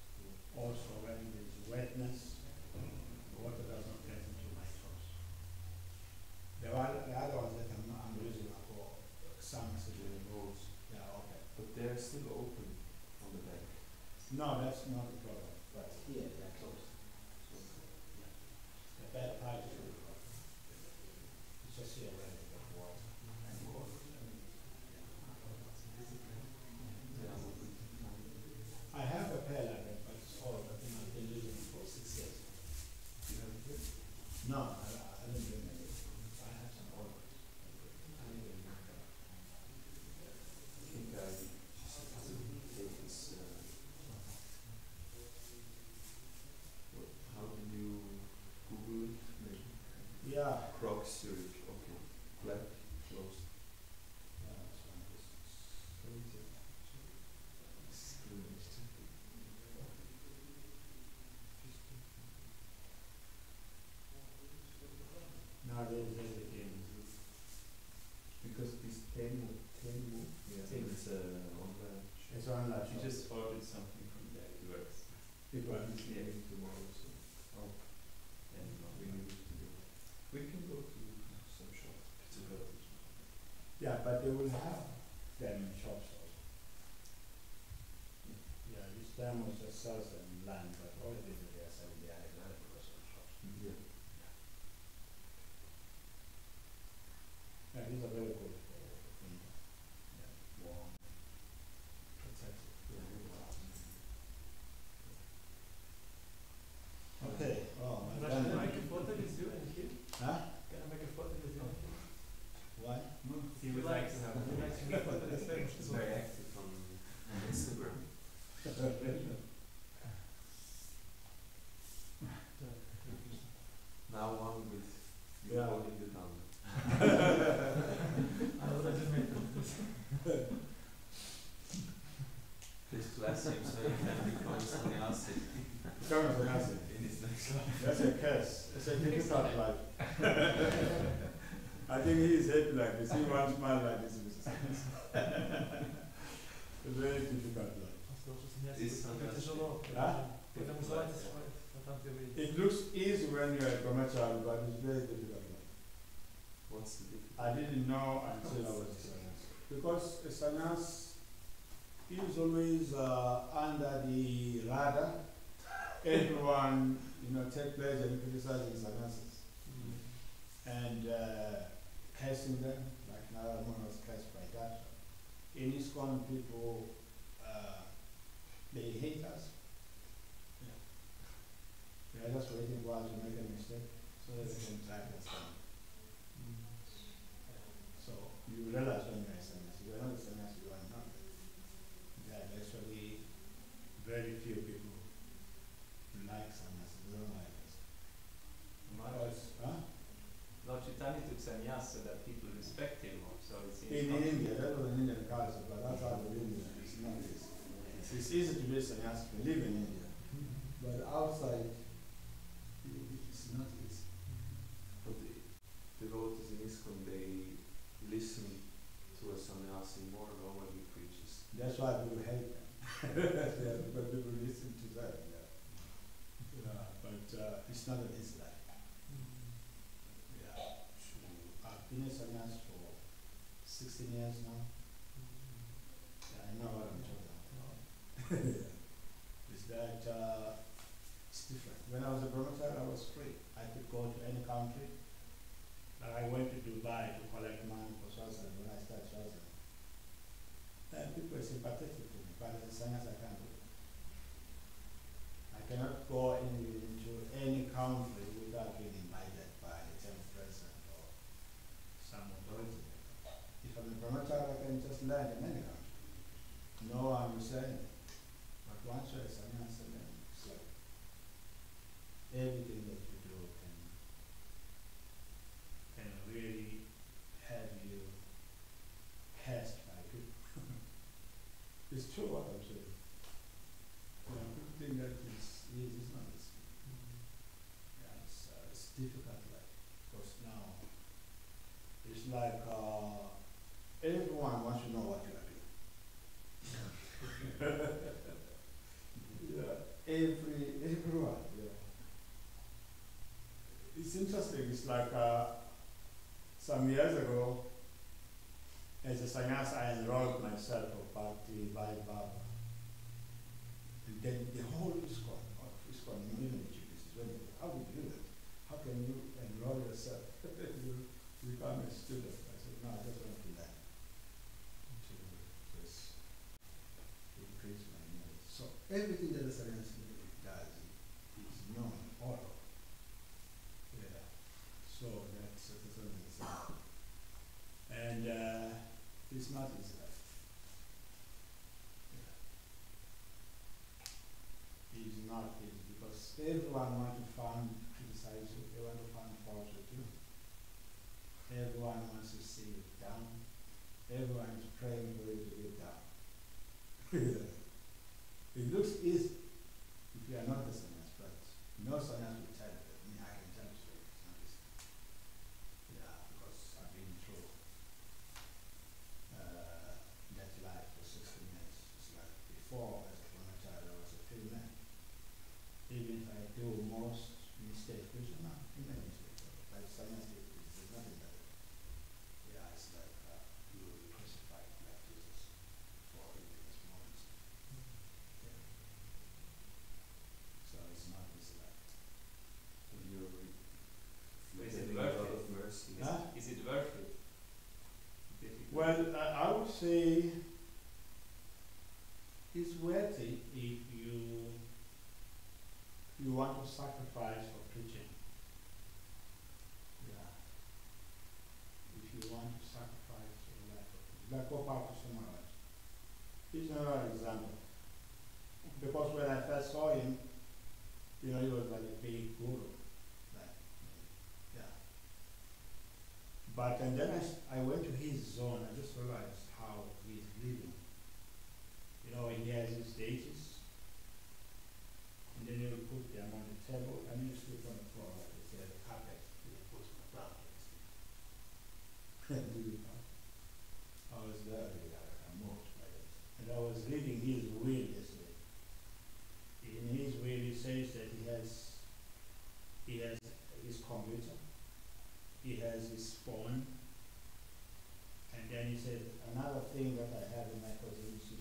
Also, when there's wetness, the water does not get into my toes. The other ones that I'm using are for summer season. Holes. Yeah, okay. But they're still open on the back. No, that's not the problem. But here they're closed. The bad part is really closed. It's just here where they get water and cold. They are open. I have a pair like that, but it's old. I think I've been using it for 6 years. You have it here? No, I don't do it. I have some old ones. I don't even know. I think I just have to take this. How do you Google it? Maybe. Yeah. Crocs Zurich. Okay. another You shop. just ordered something from there. It works. It was Yeah. tomorrow, so Oh. And we need to go. We can go to some shop. It's a good. yeah, but they will have them in shops also. Yeah, this time was just sells them in land, but all the people they are selling they are in land because of shops. Yeah. Yeah, these are very good for winter. Yeah, warm, protected. Okay. Oh, my Can I God. make a photo with you and him? Huh? Can I make a photo with you and him? Why? he would like to have He likes to make photo with him. It's very active on Instagram. Now one with you Yeah. holding the thumb. I already made photos. Please bless him so he can become sannyasi Come on, Sannyasi. in his next life. That's a curse. It's a difficult life. I think he is happy like this. He wants smile like this. It's a very difficult life. Is Это тяжело. А? Это называется свой. Там ты выйдешь. It looks easy when you are a brahmachari, but it's very difficult life. What's the difference? I didn't know until I was a sannyas. Because a sannyas is always under the radar. Everyone, take pleasure in criticizing sannyasis and cursing them, like Narasimha was cursed by that. In ISKCON, people, they hate us. Yeah. They are just waiting for us to make a mistake so that they can track us down. So you realize when you are a sannyasi, you are not a sannyasi, you are not. There are actually very few people who like sannyasi, they don't like us. Huh? Lord Chaitanya took sannyas so that people respect him more. So it seems In not- India, that was an Indian culture, but outside of India, it's not this. It's easy to be a sannyasi if you live in India, but outside, it's not easy. But the devotees in ISKCON, they listen to a sannyasi more than when he preaches. That's why people hate them. Yeah, because people listen to that. Yeah, but it's not an easy life. Yeah, I've been a sannyas for 16 years now. Yeah, I know what I'm talking about. Is that it's different. When I was a brahmachari, I was free. I could go to any country. Like I went to Dubai to collect money for Swaziland when I started Swaziland. And people were sympathetic to me, but as a sannyas I can't do it. I cannot go into any country without being invited by the temple president or some authority. If I'm a brahmachari, I can just land in any country. No one will say anything. But once you're a sannyasa, then it's like everything that you do can really have you cast by people. It's true what I'm saying. People think that it's easy, it's not easy. Yeah, it's difficult life. Because now, it's like everyone wants to know what you are doing. Yeah, everyone, yeah. It's interesting, it's like some years ago, as a sannyas, I enrolled myself for Bhakti Baba. And then the whole ISKCON, even the chief is when how would you do that? How can you enroll yourself? You become a student. I said, no, I just want to learn. To just increase my knowledge. So everything that the sannyas does is known all over. Yeah. So that's something. And it's not easy life. Yeah. It's not easy because everyone wants to criticize you, they want to find fault with you. Everyone wants to see you down. Everyone is praying for you to get down. It looks easy if you are not the sannyas, but no sannyas will tell you that. I can tell you straight, it's not easy. Yeah, because I've been through that life for 16 years. It's like if do most mistakes, which are not many mistakes, but sannyas there's nothing that yeah, it's like you will be crucified like Jesus for this moment. Yeah. So it's not this like You're Is it living worth out it? of mercy. Huh? Is it worth it? Difficult. well, I would say it's worthy if you want to sacrifice for preaching. Yeah. If you want to sacrifice your life for preaching. Like Gopal Krishna Maharaj. He's another example. Because when I first saw him, he was like a big guru. Like, yeah. But and then I went to his zone, I just realized how he's living. He has his deities, and then he'll put them on the table, and you sleep on the floor like this, he has a carpet, and he puts my down like this. I was there, I moved by it. And I was reading his will yesterday. In his will he says that he has his computer, he has his phone, and then he said another thing that I have in my possession is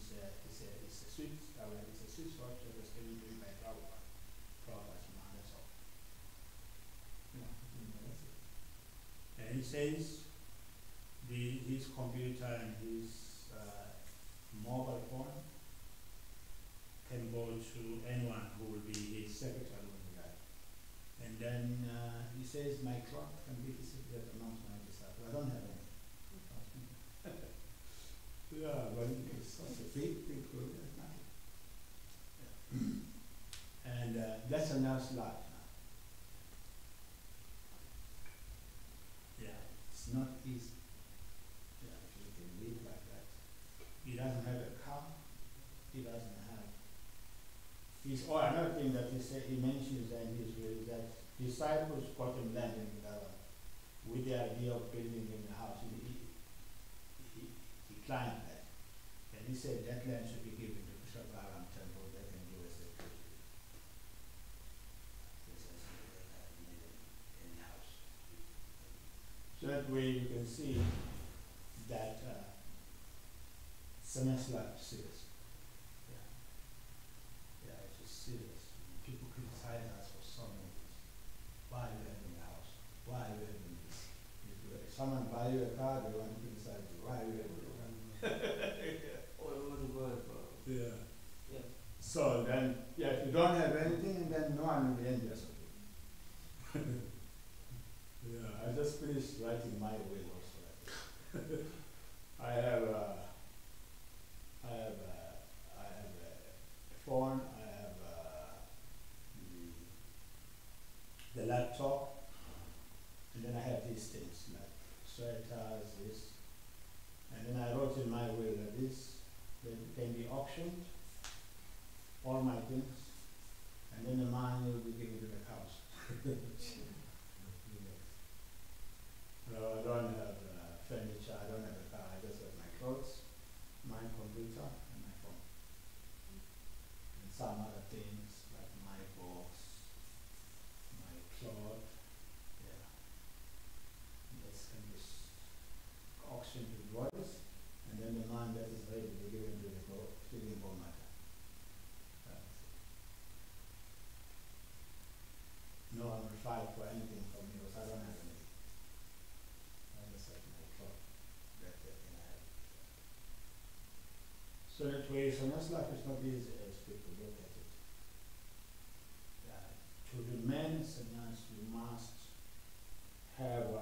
it's a Swiss watch that was given to me by Prabhupada. Prabhupada's man, that's all. That's it. And he says his computer and his mobile phone can go to anyone who will be his secretary when he dies. And then he says my clock can be his secretary amongst my disciples. I don't have any. Yeah, but it's such a big group, there's nothing. Yeah. And that's a nice life now. Yeah, it's not easy. Yeah, if you can live like that. He doesn't have a car. He doesn't have. Another thing that he mentions in his will is that disciples got him land in Vrindavan with the idea of building him a house. He climbed that. And he said that land should be given to Bishop Baram Temple, they can do as they please. This is in the house. So that way you can see that sannyas life is serious. Yeah, it's just serious. People criticize us for so many things. Why are you having a house? Why are you having this? If someone buy you a car, they want to criticize you. Why are you having a car? All over the world, bro. Yeah. Yeah. So then, if you don't have anything, then no one will be envious of you. Yeah, I just finished writing my will also. I have a phone, I have the laptop, and then I have these things like sweaters, this, and then I wrote in my will that this can be auctioned, all my things, and then the money will be given to the house. No, I don't have furniture, I don't have a car, I just have my clothes, my computer, and my phone. And some other things like my books, my cloth, yeah. This can be auctioned to boys, and then the man that is ready to be given to the feeding bowl matter. No one will fight for anything from me because I don't have anything. I just have my cloth. That's the thing I have. So that way, sannyas life is not easy as people look at it. To remain sannyas, you must have